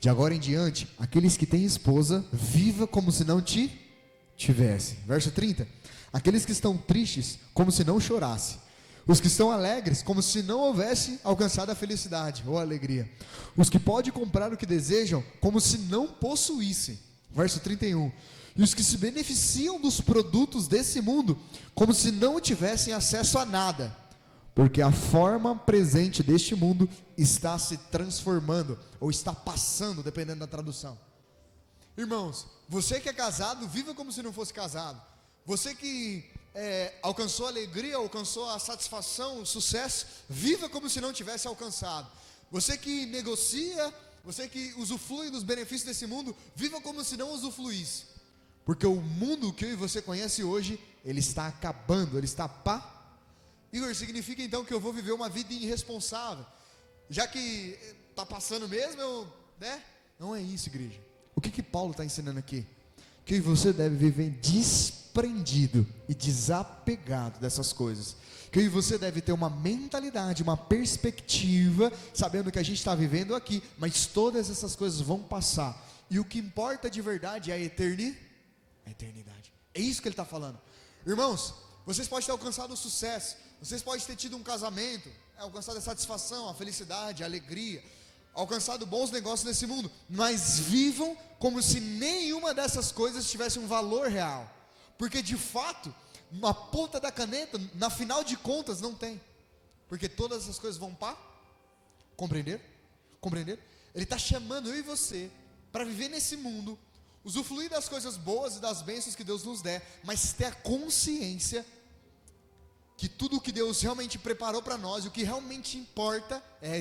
De agora em diante, aqueles que têm esposa, viva como se não tivesse. Verso 30. Aqueles que estão tristes, como se não chorasse. Os que estão alegres, como se não houvesse alcançado a felicidade ou a alegria. Os que podem comprar o que desejam, como se não possuíssem. Verso 31. E os que se beneficiam dos produtos desse mundo, como se não tivessem acesso a nada, porque a forma presente deste mundo está se transformando, ou está passando, dependendo da tradução. Irmãos, você que é casado, viva como se não fosse casado. Você que alcançou a alegria, alcançou a satisfação, o sucesso, viva como se não tivesse alcançado. Você que negocia, você que usufrui dos benefícios desse mundo, viva como se não usufruísse. Porque o mundo que eu e você conhece hoje, ele está acabando, ele está Igor, significa então que eu vou viver uma vida irresponsável, já que está passando mesmo, Não é isso, igreja. O que Paulo está ensinando aqui? Que você deve viver desprendido e desapegado dessas coisas. Que você deve ter uma mentalidade, uma perspectiva, sabendo que a gente está vivendo aqui, mas todas essas coisas vão passar. E o que importa de verdade é a eternidade. É isso que ele está falando. Irmãos, vocês podem ter alcançado o sucesso, vocês podem ter tido um casamento, alcançado a satisfação, a felicidade, a alegria, alcançado bons negócios nesse mundo, mas vivam como se nenhuma dessas coisas tivesse um valor real, porque de fato, na ponta da caneta, na final de contas, não tem, porque todas essas coisas vão compreender? Ele está chamando eu e você para viver nesse mundo, usufruir das coisas boas e das bênçãos que Deus nos der, mas ter a consciência que tudo o que Deus realmente preparou para nós, e o que realmente importa é a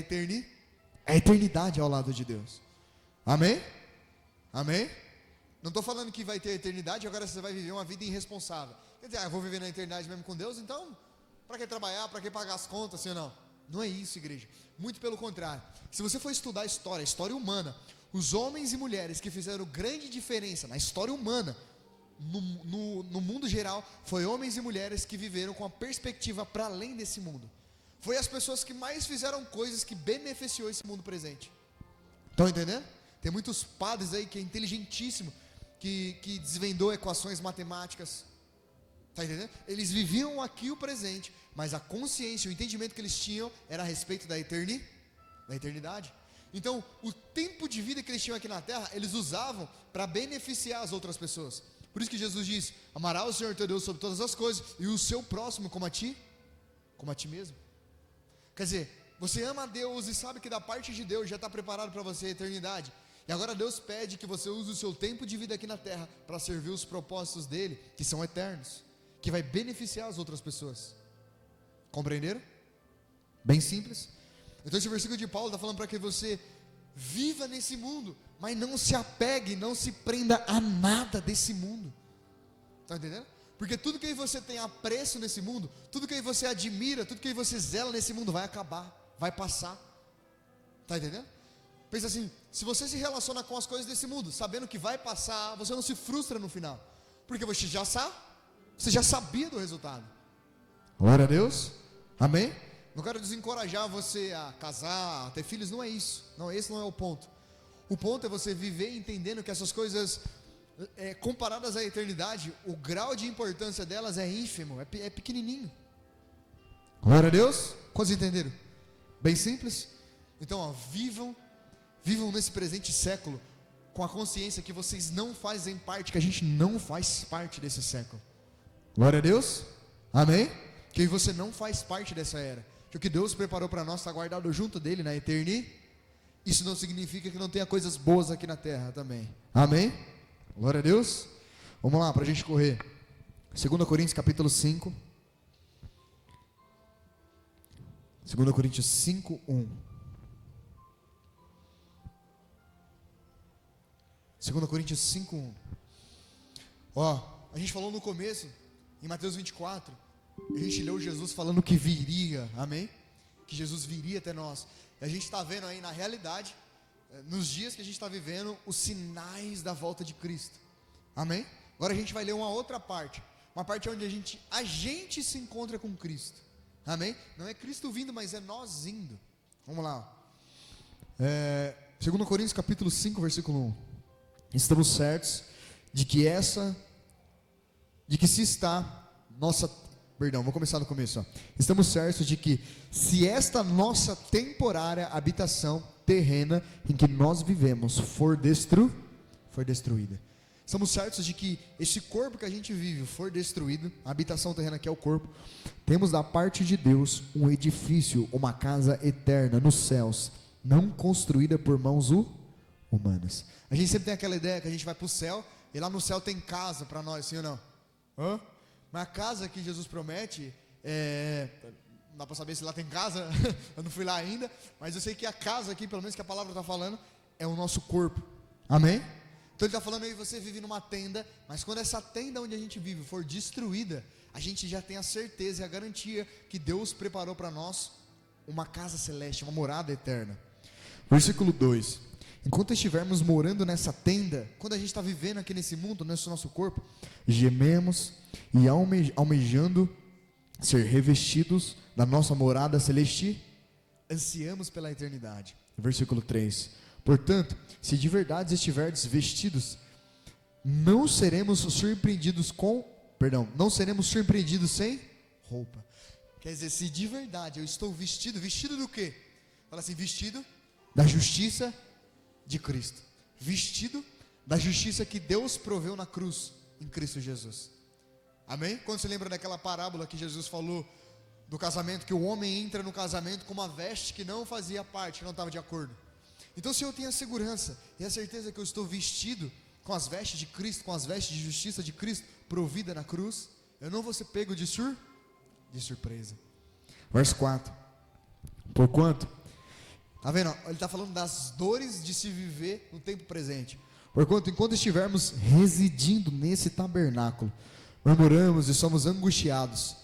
eternidade ao lado de Deus. Amém? Amém? Não estou falando que vai ter eternidade, agora você vai viver uma vida irresponsável. Quer dizer, eu vou viver na eternidade mesmo com Deus, então, para que trabalhar, para que pagar as contas, assim ou não? Não é isso, igreja. Muito pelo contrário. Se você for estudar a história humana, os homens e mulheres que fizeram grande diferença na história humana, no mundo geral, foi homens e mulheres que viveram com a perspectiva para além desse mundo. Foi as pessoas que mais fizeram coisas que beneficiou esse mundo presente. Estão entendendo? Tem muitos padres aí que é inteligentíssimo, que desvendou equações matemáticas. Está entendendo? Eles viviam aqui o presente, mas a consciência, o entendimento que eles tinham era a respeito da eternidade. Então, o tempo de vida que eles tinham aqui na terra, eles usavam para beneficiar as outras pessoas. Por isso que Jesus diz: amarás o Senhor teu Deus sobre todas as coisas, e o seu próximo como a ti mesmo. Quer dizer, você ama a Deus e sabe que da parte de Deus já está preparado para você a eternidade. E agora Deus pede que você use o seu tempo de vida aqui na terra para servir os propósitos dele, que são eternos, que vai beneficiar as outras pessoas. Compreenderam? Bem simples. Então esse versículo de Paulo está falando para que você viva nesse mundo, mas não se apegue, não se prenda a nada desse mundo. Está entendendo? Porque tudo que você tem apreço nesse mundo, tudo que você admira, tudo que você zela nesse mundo vai acabar, vai passar. Está entendendo? Pensa assim, se você se relaciona com as coisas desse mundo, sabendo que vai passar, você não se frustra no final, porque você já sabia do resultado. Glória a Deus, amém? Não quero desencorajar você a casar, a ter filhos, não é isso, não, esse não é o ponto. O ponto é você viver entendendo que essas coisas, comparadas à eternidade, o grau de importância delas é ínfimo, é pequenininho. Glória a Deus, quantos entenderam? Bem simples. Então, vivam nesse presente século com a consciência que vocês não fazem parte, que a gente não faz parte desse século. Glória a Deus, amém? Que você não faz parte dessa era, que o que Deus preparou para nós está guardado junto dele na eternidade. Isso não significa que não tenha coisas boas aqui na terra também, amém? Glória a Deus. Vamos lá, para a gente correr. 2 Coríntios capítulo 5. 2 Coríntios 5, 1. 2 Coríntios 5, 1. A gente falou no começo, em Mateus 24, a gente leu Jesus falando que viria, amém? Que Jesus viria até nós. E a gente está vendo aí na realidade, nos dias que a gente está vivendo, os sinais da volta de Cristo, amém? Agora a gente vai ler uma outra parte, uma parte onde a gente se encontra com Cristo, amém? Não é Cristo vindo, mas é nós indo. Vamos lá, 2 Coríntios capítulo 5, versículo 1. Estamos certos de que vou começar do começo. Estamos certos de que se esta nossa temporária habitação terrena em que nós vivemos for destruída. Estamos certos de que esse corpo que a gente vive for destruído, a habitação terrena que é o corpo, temos da parte de Deus um edifício, uma casa eterna nos céus, não construída por mãos humanas. A gente sempre tem aquela ideia que a gente vai para o céu, e lá no céu tem casa para nós, sim ou não? Hã? Mas a casa que Jesus promete, não dá para saber se lá tem casa, eu não fui lá ainda, mas eu sei que a casa aqui, pelo menos que a palavra está falando, é o nosso corpo, amém? Então ele está falando aí, você vive numa tenda, mas quando essa tenda onde a gente vive for destruída, a gente já tem a certeza e a garantia que Deus preparou para nós uma casa celeste, uma morada eterna. Versículo 2: enquanto estivermos morando nessa tenda, quando a gente está vivendo aqui nesse mundo, nesse nosso corpo, gememos e almejando ser revestidos da nossa morada celeste, ansiamos pela eternidade. Versículo 3: portanto, se de verdade estiverdes vestidos, não seremos surpreendidos sem roupa. Quer dizer, se de verdade eu estou vestido do quê? Fala assim, vestido da justiça de Cristo, vestido da justiça que Deus proveu na cruz, em Cristo Jesus, amém? Quando você lembra daquela parábola que Jesus falou do casamento, que o homem entra no casamento com uma veste que não fazia parte, que não estava de acordo. Então, se eu tenho a segurança e a certeza que eu estou vestido com as vestes de Cristo, com as vestes de justiça de Cristo, provida na cruz, eu não vou ser pego de surpresa. Verso 4: porquanto, está vendo? Ele está falando das dores de se viver no tempo presente. Porquanto, enquanto estivermos residindo nesse tabernáculo, murmuramos e somos angustiados,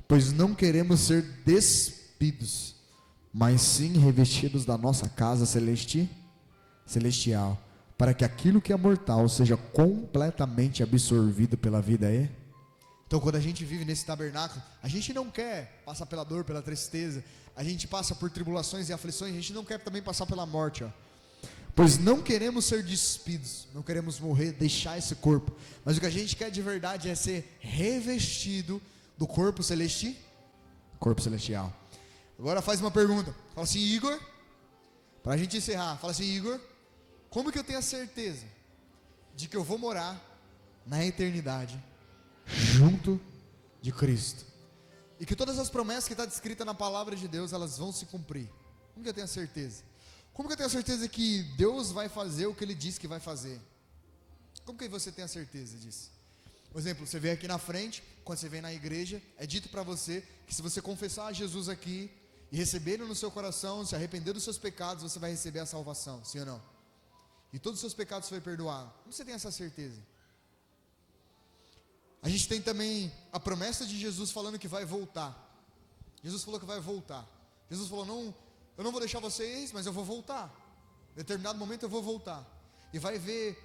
pois não queremos ser despidos, mas sim revestidos da nossa casa celestial, para que aquilo que é mortal seja completamente absorvido pela vida aí. Então, quando a gente vive nesse tabernáculo, a gente não quer passar pela dor, pela tristeza, a gente passa por tribulações e aflições, a gente não quer também passar pela morte, pois não queremos ser despidos, não queremos morrer, deixar esse corpo, mas o que a gente quer de verdade é ser revestido do corpo celestial. Agora faz uma pergunta, fala assim, Igor, para a gente encerrar, fala assim, Igor, como que eu tenho a certeza de que eu vou morar na eternidade junto de Cristo, e que todas as promessas que estão descritas na palavra de Deus, elas vão se cumprir? Como que eu tenho a certeza? Como que eu tenho a certeza que Deus vai fazer o que Ele disse que vai fazer? Como que você tem a certeza disso? Por exemplo, você vem aqui na frente, quando você vem na igreja, é dito para você que se você confessar a Jesus aqui e receber Ele no seu coração, se arrepender dos seus pecados, você vai receber a salvação, sim ou não? E todos os seus pecados foi perdoado. Como você tem essa certeza? A gente tem também a promessa de Jesus falando que vai voltar. Jesus falou que vai voltar. Jesus falou, não, eu não vou deixar vocês, mas eu vou voltar. Em determinado momento eu vou voltar. E vai ver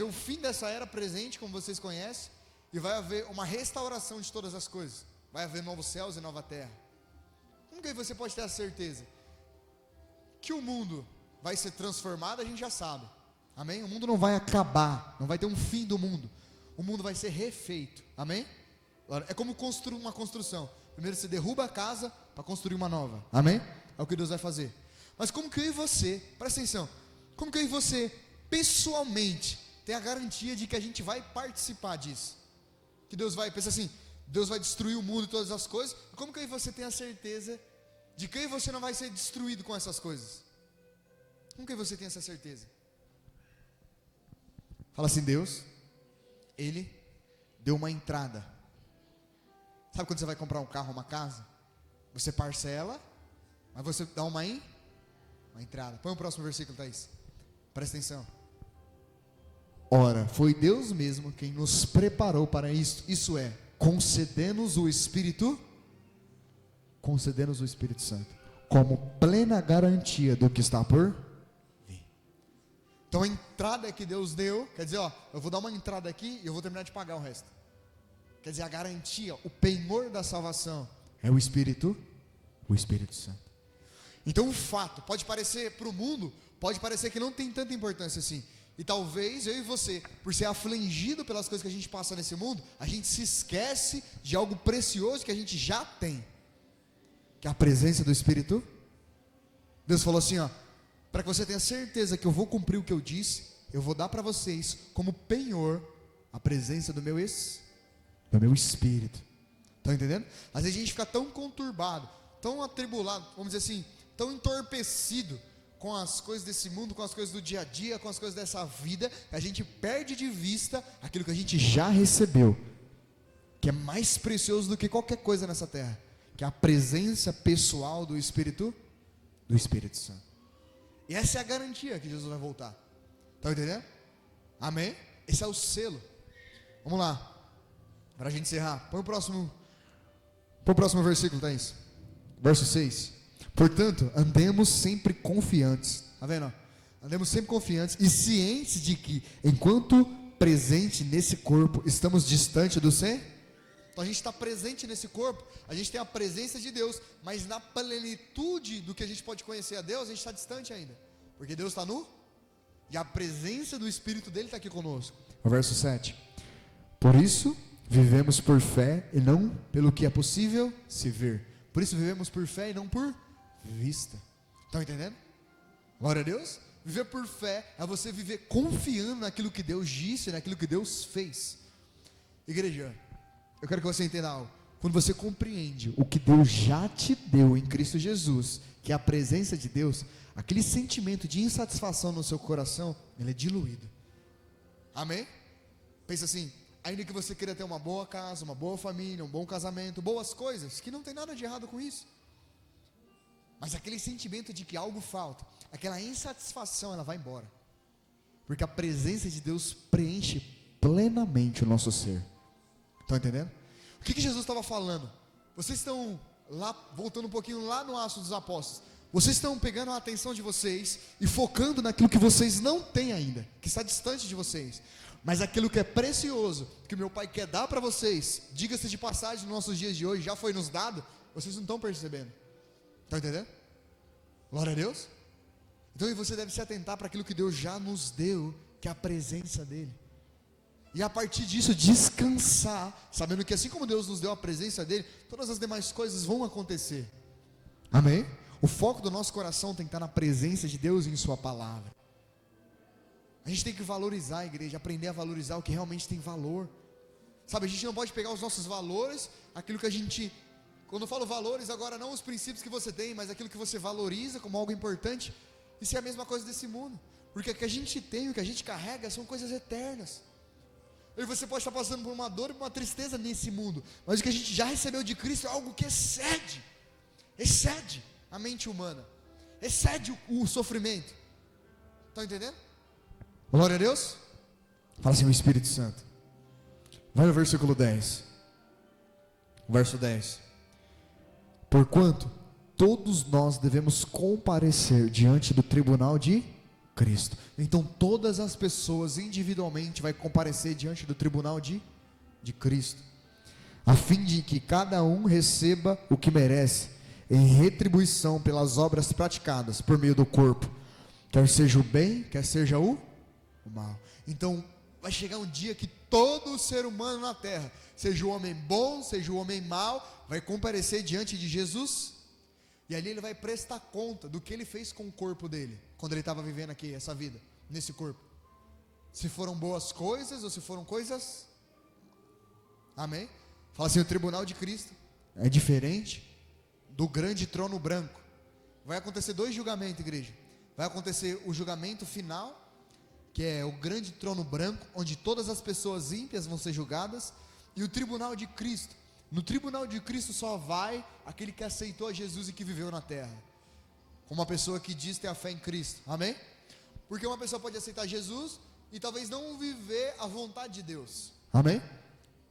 o fim dessa era presente, como vocês conhecem, e vai haver uma restauração de todas as coisas. Vai haver novos céus e nova terra. Como que você pode ter a certeza? Que o mundo vai ser transformado, a gente já sabe. Amém? O mundo não vai acabar, não vai ter um fim do mundo. O mundo vai ser refeito. Amém? É como construir uma construção. Primeiro você derruba a casa para construir uma nova. Amém? É o que Deus vai fazer. Mas como que eu e você, presta atenção, como que eu e você, pessoalmente, tem a garantia de que a gente vai participar disso? Que Deus vai, pensa assim, Deus vai destruir o mundo e todas as coisas. Como que eu e você tem a certeza de que eu e você não vai ser destruído com essas coisas? Como que você tem essa certeza? Fala assim, Deus, Ele deu uma entrada. Sabe quando você vai comprar um carro, uma casa? Você parcela, mas você dá uma entrada. Põe o próximo versículo, Thaís. Presta atenção. Ora, foi Deus mesmo quem nos preparou para isso. Isso é, concedendo-nos o Espírito Santo, como plena garantia do que está por vir. Então a entrada que Deus deu, quer dizer, eu vou dar uma entrada aqui e eu vou terminar de pagar o resto. Quer dizer, a garantia, o penhor da salvação é o Espírito Santo. Então o fato, pode parecer para o mundo, pode parecer que não tem tanta importância assim. E talvez eu e você, por ser afligido pelas coisas que a gente passa nesse mundo, a gente se esquece de algo precioso que a gente já tem, que é a presença do Espírito. Deus falou assim, para que você tenha certeza que eu vou cumprir o que eu disse, eu vou dar para vocês como penhor a presença do meu Espírito. Estão entendendo? Às vezes a gente fica tão conturbado, tão atribulado, vamos dizer assim, tão entorpecido com as coisas desse mundo, com as coisas do dia a dia, com as coisas dessa vida, que a gente perde de vista aquilo que a gente já recebeu, que é mais precioso do que qualquer coisa nessa terra, que é a presença pessoal do Espírito Santo. E essa é a garantia que Jesus vai voltar. Estão entendendo? Amém? Esse é o selo. Vamos lá, para a gente encerrar. Põe o próximo versículo, Thaís. Verso 6. Portanto, andemos sempre confiantes. Está vendo? Andemos sempre confiantes e cientes de que, enquanto presente nesse corpo, estamos distante do ser. Então a gente está presente nesse corpo, a gente tem a presença de Deus, mas na plenitude do que a gente pode conhecer a Deus, a gente está distante ainda, porque Deus está nu, e a presença do Espírito dele está aqui conosco. O verso 7. Por isso, vivemos por fé e não pelo que é possível se ver. Por isso vivemos por fé e não por vista. Estão entendendo? Glória a Deus. Viver por fé é você viver confiando naquilo que Deus disse, naquilo que Deus fez. Igreja, eu quero que você entenda algo. Quando você compreende o que Deus já te deu em Cristo Jesus, que é a presença de Deus, aquele sentimento de insatisfação no seu coração, ele é diluído. Amém? Pensa assim, ainda que você queira ter uma boa casa, uma boa família, um bom casamento, boas coisas, que não tem nada de errado com isso, mas aquele sentimento de que algo falta, aquela insatisfação, ela vai embora, porque a presença de Deus preenche plenamente o nosso ser. Estão entendendo? O que Jesus estava falando? Vocês estão lá, voltando um pouquinho lá no Atos dos Apóstolos, vocês estão pegando a atenção de vocês e focando naquilo que vocês não têm ainda, que está distante de vocês, mas aquilo que é precioso, que o meu Pai quer dar para vocês, diga-se de passagem, nos nossos dias de hoje, já foi nos dado, vocês não estão percebendo. Estão entendendo? Glória a Deus. Então você deve se atentar para aquilo que Deus já nos deu, que é a presença dele, e a partir disso descansar, sabendo que assim como Deus nos deu a presença dele, todas as demais coisas vão acontecer. Amém? O foco do nosso coração tem que estar na presença de Deus e em sua palavra. A gente tem que valorizar a igreja, aprender a valorizar o que realmente tem valor. Sabe, a gente não pode pegar os nossos valores, aquilo que a gente, quando eu falo valores, agora não os princípios que você tem, mas aquilo que você valoriza como algo importante, isso é a mesma coisa desse mundo, porque o que a gente tem, o que a gente carrega são coisas eternas. E você pode estar passando por uma dor e por uma tristeza nesse mundo, mas o que a gente já recebeu de Cristo é algo que excede a mente humana, excede o sofrimento. Estão entendendo? Glória a Deus. Fala assim, o Espírito Santo. Vai no versículo 10. Verso 10. Porquanto todos nós devemos comparecer diante do tribunal de Cristo. Então todas as pessoas individualmente vai comparecer diante do tribunal de Cristo, a fim de que cada um receba o que merece, em retribuição pelas obras praticadas por meio do corpo, quer seja o bem, quer seja o mal. Então vai chegar um dia que todo ser humano na terra, seja o homem bom, seja o homem mau, vai comparecer diante de Jesus, e ali ele vai prestar conta do que ele fez com o corpo dele, quando ele estava vivendo aqui, essa vida, nesse corpo, se foram boas coisas, ou se foram coisas, amém? Fala assim, o tribunal de Cristo é diferente do grande trono branco. Vai acontecer dois julgamentos, igreja. Vai acontecer o julgamento final, que é o grande trono branco, onde todas as pessoas ímpias vão ser julgadas, e o tribunal de Cristo. No tribunal de Cristo só vai aquele que aceitou a Jesus e que viveu na terra, como uma pessoa que diz ter a fé em Cristo, amém? Porque uma pessoa pode aceitar Jesus e talvez não viver a vontade de Deus, amém?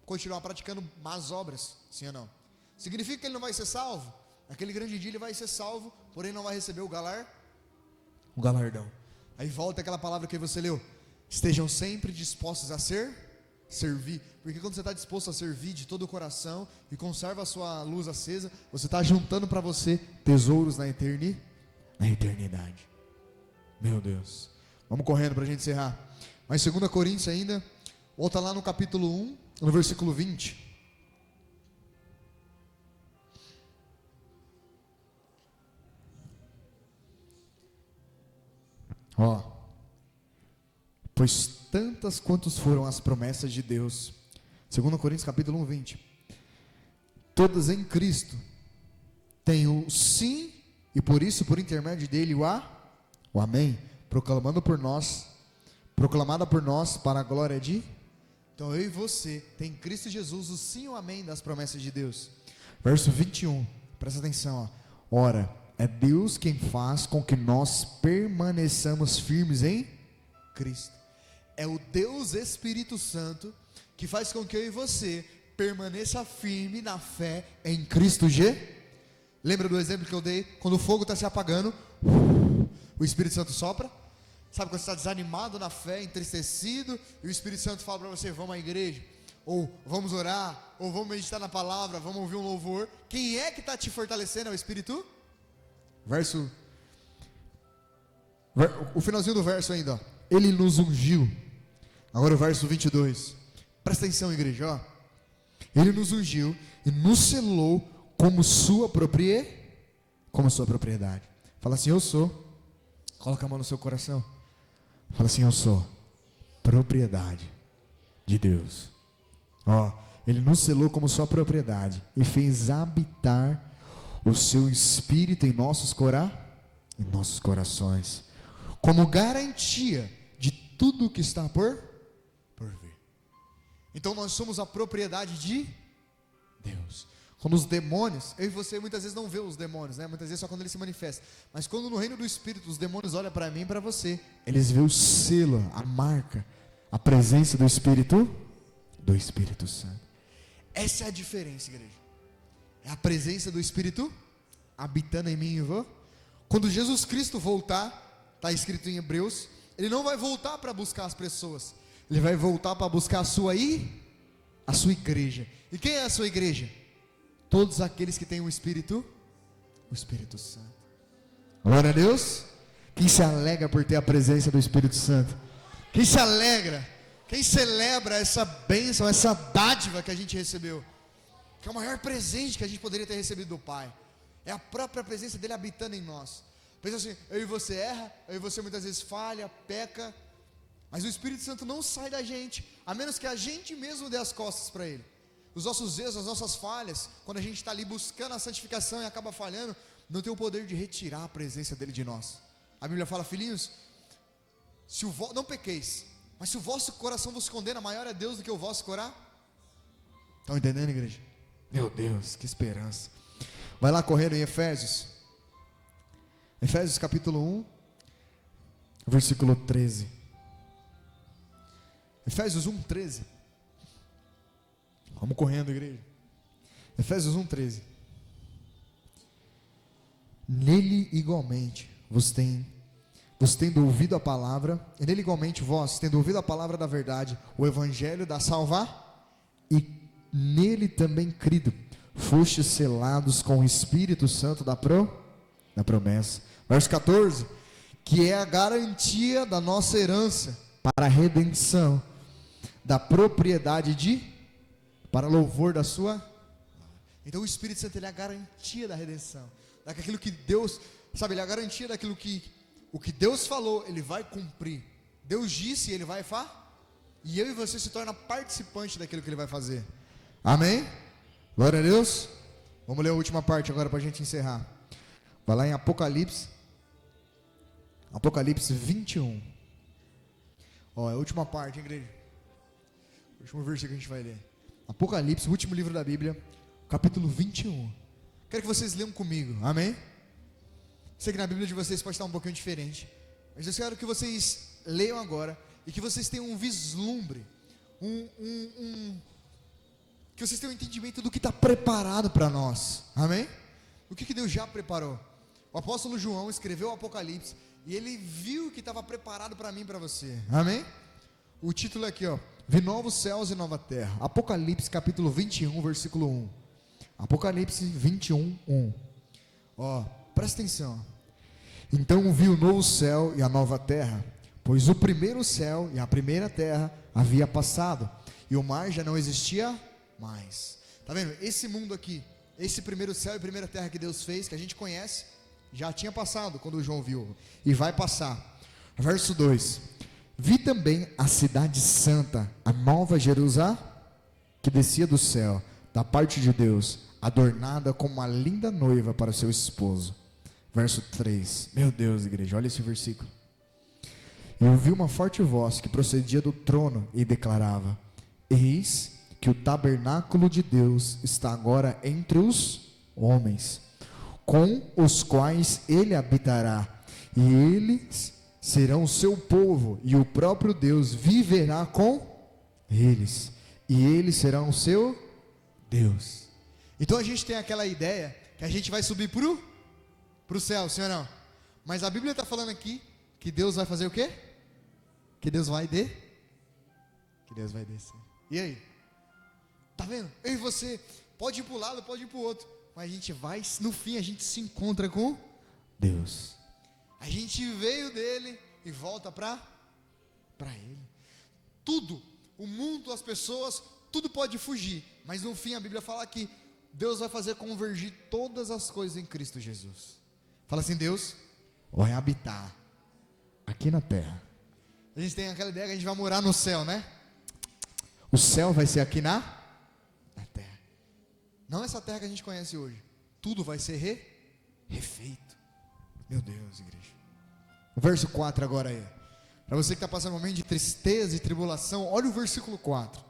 Continuar praticando más obras, sim ou não? Significa que ele não vai ser salvo? Naquele grande dia ele vai ser salvo, porém não vai receber o galardão. Aí volta aquela palavra que você leu: estejam sempre dispostos a servir, porque quando você está disposto a servir de todo o coração e conserva a sua luz acesa, você está juntando para você tesouros na eternidade. Meu Deus, vamos correndo para a gente encerrar. Mas 2 Coríntios ainda, volta lá no capítulo 1, no versículo 20. Pois tantas quantas foram as promessas de Deus, 2 Coríntios capítulo 1, 20, todas em Cristo, tem o sim, e por isso, por intermédio dele, o amém, proclamada por nós, para a glória de... Então eu e você, tem em Cristo Jesus o sim e o amém das promessas de Deus. Verso 21, presta atenção, ó. Ora, é Deus quem faz com que nós permaneçamos firmes em Cristo. É o Deus Espírito Santo que faz com que eu e você permaneça firme na fé em Cristo Jesus. Lembra do exemplo que eu dei? Quando o fogo está se apagando, o Espírito Santo sopra. Sabe quando você está desanimado na fé, entristecido, e o Espírito Santo fala para você: vamos à igreja, ou vamos orar, ou vamos meditar na palavra, vamos ouvir um louvor. Quem é que está te fortalecendo? É o Espírito? O finalzinho do verso ainda, ó. Ele nos ungiu. Agora o verso 22, presta atenção, igreja, ó. Ele nos ungiu e nos selou como sua propriedade. Fala assim: eu sou. Coloca a mão no seu coração. Fala assim: eu sou propriedade de Deus. Ó, ele nos selou como sua propriedade e fez habitar o seu Espírito em nossos corações, como garantia de tudo que está por vir. Então nós somos a propriedade de Deus. Quando os demônios, eu e você muitas vezes não vê os demônios, né? Muitas vezes só quando eles se manifestam. Mas quando no reino do Espírito os demônios olham para mim e para você, eles veem o selo, a marca, a presença do Espírito Santo. Essa é a diferença, igreja. É a presença do Espírito habitando em mim e você. Quando Jesus Cristo voltar, está escrito em Hebreus, Ele não vai voltar para buscar as pessoas, Ele vai voltar para buscar a sua igreja. E quem é a sua igreja? Todos aqueles que têm o Espírito Santo. Glória a Deus. Quem se alegra por ter a presença do Espírito Santo? Quem se alegra? Quem celebra essa bênção, essa dádiva que a gente recebeu? Que é o maior presente que a gente poderia ter recebido do Pai. É a própria presença dele habitando em nós. Pensa assim: eu e você erra, eu e você muitas vezes falha, peca, mas o Espírito Santo não sai da gente, a menos que a gente mesmo dê as costas para ele. Os nossos erros, as nossas falhas, quando a gente está ali buscando a santificação e acaba falhando, não tem o poder de retirar a presença dele de nós. A Bíblia fala: filhinhos, não pequeis, mas se o vosso coração vos condena, maior é Deus do que o vosso coração. Estão entendendo, igreja? Meu Deus, que esperança. Vai lá correndo em Efésios capítulo 1, versículo 13. Efésios 1, 13. Vamos correndo, igreja. Efésios 1, 13. Nele igualmente vós tendo ouvido a palavra, e nele igualmente vós, tendo ouvido a palavra da verdade, o evangelho da salvar, e nele também crido, fostes selados com o Espírito Santo da promessa. Verso 14, que é a garantia da nossa herança para a redenção da propriedade para louvor da sua. Então o Espírito Santo, ele é a garantia da redenção, daquilo que Deus, sabe, ele é a garantia daquilo que o que Deus falou, ele vai cumprir. Deus disse, ele vai fazer, e eu e você se torna participante daquilo que ele vai fazer. Amém? Glória a Deus. Vamos ler a última parte agora para a gente encerrar. Vai lá em Apocalipse 21. Ó, é a última parte, hein, igreja? O último versículo que a gente vai ler. Apocalipse, o último livro da Bíblia, capítulo 21. Quero que vocês leiam comigo, amém? Sei que na Bíblia de vocês pode estar um pouquinho diferente, mas eu quero que vocês leiam agora e que vocês tenham um vislumbre, que vocês tenham um entendimento do que está preparado para nós, amém? O que Deus já preparou. O apóstolo João escreveu o Apocalipse e ele viu o que estava preparado para mim e para você, amém? O título é aqui, ó: Vi novos céus e nova terra. Apocalipse capítulo 21, versículo 1. Apocalipse 21, 1. Ó, presta atenção. Então vi o novo céu e a nova terra, pois o primeiro céu e a primeira terra havia passado, e o mar já não existia mais. Tá vendo? Esse mundo aqui, esse primeiro céu e primeira terra que Deus fez, que a gente conhece, já tinha passado quando o João viu, e vai passar. Verso 2: Vi também a cidade santa, a nova Jerusalém, que descia do céu, da parte de Deus, adornada como uma linda noiva para o seu esposo. Verso 3. Meu Deus, igreja, olha esse versículo. E ouvi uma forte voz que procedia do trono e declarava: eis que o tabernáculo de Deus está agora entre os homens, com os quais ele habitará, e eles serão o seu povo, e o próprio Deus viverá com eles, e eles serão o seu Deus. Então a gente tem aquela ideia que a gente vai subir pro céu, sim ou não? Mas a Bíblia está falando aqui que Deus vai fazer o quê? Que Deus vai descer. E aí? Tá vendo? Eu e você, pode ir para um lado, pode ir para o outro, mas a gente vai, no fim a gente se encontra com Deus. A gente veio dele e volta para ele. Tudo, o mundo, as pessoas, tudo pode fugir, mas no fim a Bíblia fala que Deus vai fazer convergir todas as coisas em Cristo Jesus. Fala assim: Deus vai habitar aqui na terra. A gente tem aquela ideia que a gente vai morar no céu, né? O céu vai ser aqui na terra. Não essa terra que a gente conhece hoje. Tudo vai ser refeito. Meu Deus, igreja. O verso 4 agora aí. Para você que está passando um momento de tristeza e tribulação, olha o versículo 4.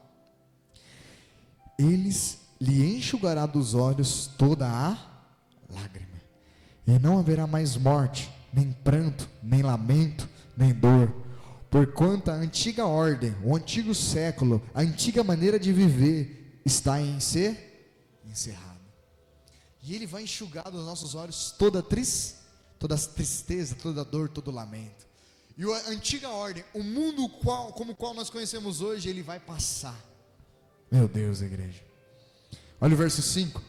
Eles lhe enxugará dos olhos toda a lágrima, e não haverá mais morte, nem pranto, nem lamento, nem dor, porquanto a antiga ordem, o antigo século, a antiga maneira de viver está em ser encerrada. E ele vai enxugar dos nossos olhos toda tristeza, toda dor, todo lamento. E a antiga ordem, o mundo como o qual nós conhecemos hoje, ele vai passar. Meu Deus, igreja. Olha o verso 5.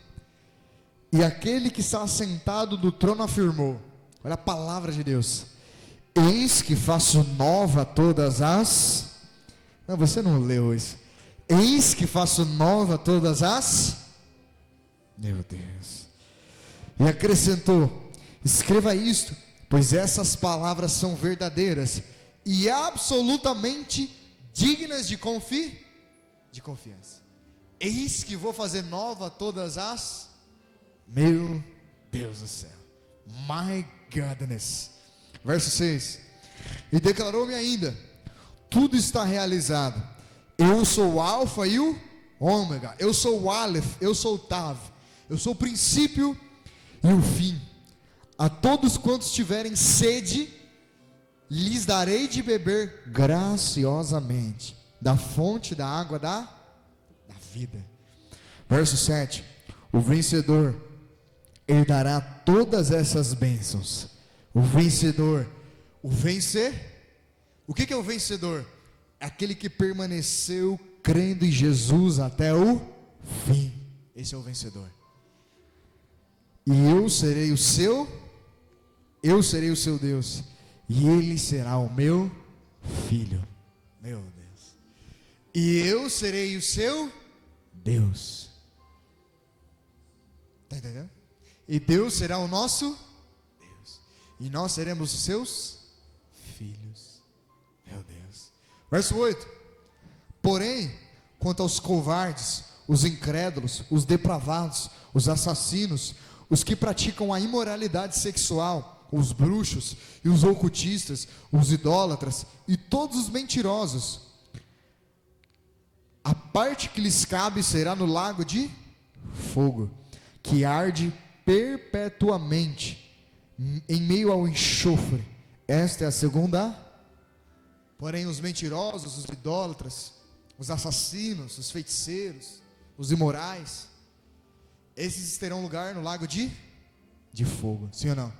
E aquele que está assentado do trono afirmou, olha a palavra de Deus: eis que faço nova todas as... Não, você não leu isso. Eis que faço nova todas as... Meu Deus. E acrescentou: escreva isto, pois essas palavras são verdadeiras e absolutamente dignas de confiança. Eis que vou fazer nova todas as... Meu Deus do céu. My goodness. Verso 6. E declarou-me ainda: tudo está realizado. Eu sou o alfa e o ômega. Eu sou o Aleph, eu sou o Tav. Eu sou o princípio e o fim. A todos quantos tiverem sede, lhes darei de beber graciosamente da fonte da água da vida. Verso 7. O vencedor herdará todas essas bênçãos. O vencedor, o que é o vencedor? Aquele que permaneceu crendo em Jesus até o fim. Esse é o vencedor. E eu serei o seu Deus, e ele será o meu filho. Meu Deus. E eu serei o seu Deus. Está entendendo? E Deus será o nosso Deus, e nós seremos os seus filhos. Meu Deus. Verso 8. Porém, quanto aos covardes, os incrédulos, os depravados, os assassinos, os que praticam a imoralidade sexual, os bruxos e os ocultistas, os idólatras e todos os mentirosos, a parte que lhes cabe será no lago de fogo, que arde perpetuamente em meio ao enxofre. Esta é a segunda. Porém os mentirosos, os idólatras, os assassinos, os feiticeiros, os imorais, esses terão lugar no lago de fogo. Sim ou não?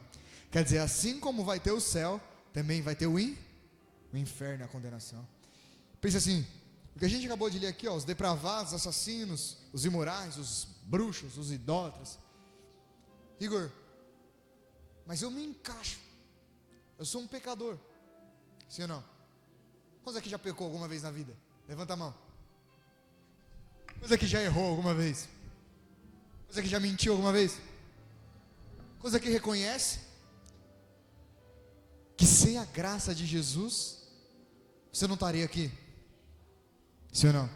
Quer dizer, assim como vai ter o céu, também vai ter o inferno e a condenação. Pensa assim, o que a gente acabou de ler aqui, os depravados, os assassinos, os imorais, os bruxos, os idólatras. Igor, mas eu me encaixo, eu sou um pecador. Sim ou não? Quantos aqui já pecou alguma vez na vida? Levanta a mão. Quantos aqui já errou alguma vez? Quantos aqui já mentiu alguma vez? Quantos aqui reconhece que sem a graça de Jesus você não estaria aqui? Sim ou não?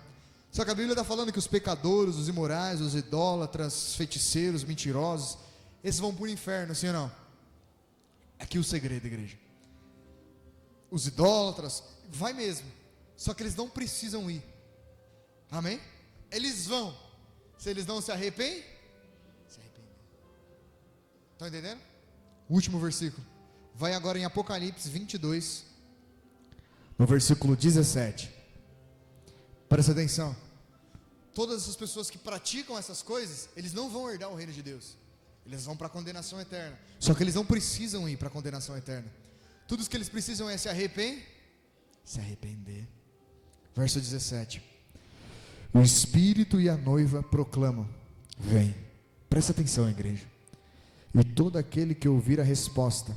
Só que a Bíblia está falando que os pecadores, os imorais, os idólatras, feiticeiros, mentirosos, esses vão para o inferno, sim ou não? Aqui o segredo, igreja. Os idólatras, vai mesmo. Só que eles não precisam ir. Amém? Eles vão. Se eles não se arrependem, se arrependem. Estão entendendo? Último versículo. Vai agora em Apocalipse 22, no versículo 17. Presta atenção. Todas essas pessoas que praticam essas coisas, eles não vão herdar o reino de Deus. Eles vão para a condenação eterna. Só que eles não precisam ir para a condenação eterna. Tudo o que eles precisam é se arrepender. Verso 17. O Espírito e a noiva proclamam: vem. Presta atenção, igreja. E todo aquele que ouvir a resposta,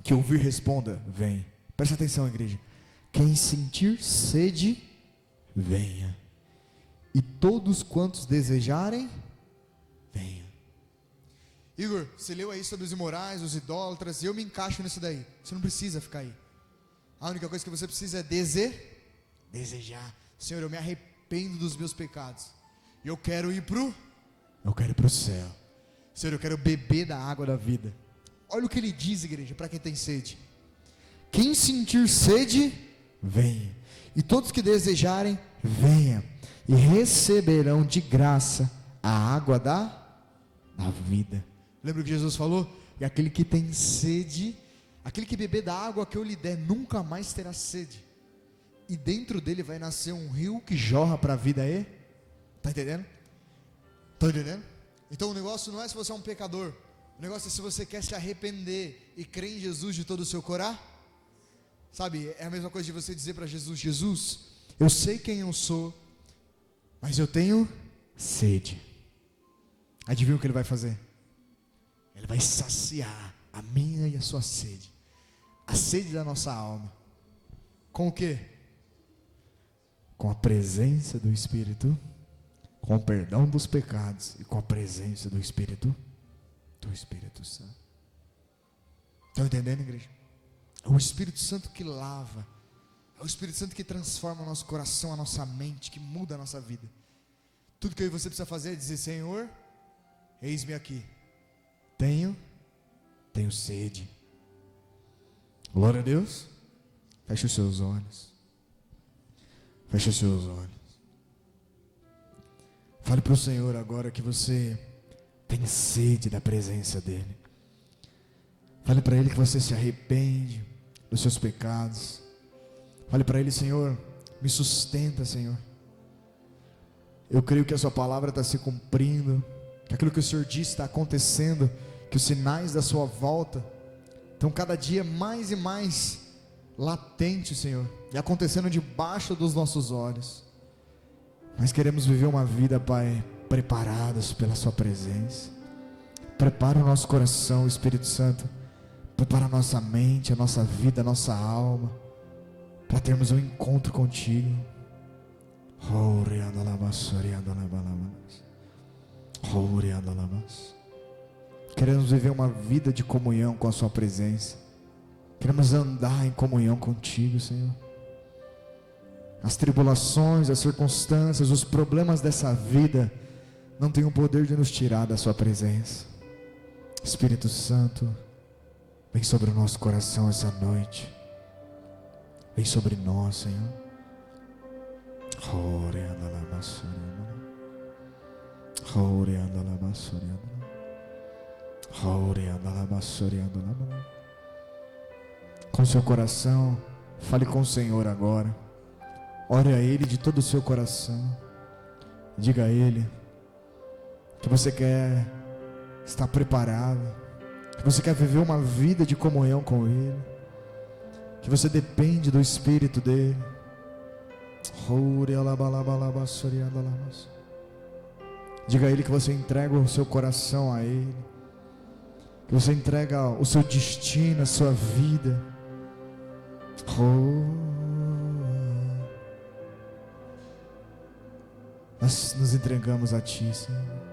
que ouvir responda: vem. Presta atenção, igreja. Quem sentir sede, venha. E todos quantos desejarem, venha. Igor, você leu aí sobre os imorais, os idólatras, e eu me encaixo nisso daí. Você não precisa ficar aí. A única coisa que você precisa é desejar. Senhor, eu me arrependo dos meus pecados. E eu quero ir pro céu. Senhor, eu quero beber da água da vida. Olha o que ele diz, igreja, para quem tem sede. Quem sentir sede, venha. E todos que desejarem, venha. E receberão de graça a água da vida. Lembra o que Jesus falou? E aquele que tem sede, aquele que beber da água que eu lhe der, nunca mais terá sede. E dentro dele vai nascer um rio que jorra para a vida aí. Está entendendo? Está entendendo? Então o negócio não é se você é um pecador. O negócio é se você quer se arrepender e crer em Jesus de todo o seu coração. Sabe, é a mesma coisa de você dizer para Jesus: Jesus, eu sei quem eu sou, mas eu tenho sede. Adivinha o que ele vai fazer? Ele vai saciar a minha e a sua sede. A sede da nossa alma. Com o quê? Com a presença do Espírito, com o perdão dos pecados e com a presença do Espírito Santo. Estão entendendo, igreja? É o Espírito Santo que lava, é o Espírito Santo que transforma o nosso coração, a nossa mente, que muda a nossa vida. Tudo que eu e você precisa fazer é dizer: Senhor, eis-me aqui, tenho sede. Glória a Deus. Feche os seus olhos. Feche os seus olhos. Fale para o Senhor agora que você tem sede da presença dEle. Fale para Ele que você se arrepende dos seus pecados. Fale para Ele: Senhor, me sustenta, Senhor. Eu creio que a sua palavra está se cumprindo, que aquilo que o Senhor disse está acontecendo, que os sinais da sua volta estão cada dia mais e mais latentes, Senhor, e acontecendo debaixo dos nossos olhos. Nós queremos viver uma vida, Pai, preparados pela sua presença. Prepara o nosso coração, Espírito Santo. Prepara a nossa mente, a nossa vida, a nossa alma, para termos um encontro contigo. Queremos viver uma vida de comunhão com a sua presença. Queremos andar em comunhão contigo, Senhor. As tribulações, as circunstâncias, os problemas dessa vida não têm o poder de nos tirar da sua presença. Espírito Santo, vem sobre o nosso coração essa noite. Vem sobre nós, Senhor. Com seu coração, fale com o Senhor agora. Ore a Ele de todo o seu coração. Diga a Ele que você quer estar preparado, que você quer viver uma vida de comunhão com Ele, que você depende do Espírito dEle. Diga a Ele que você entrega o seu coração a Ele, que você entrega o seu destino, a sua vida. Nós nos entregamos a Ti, Senhor.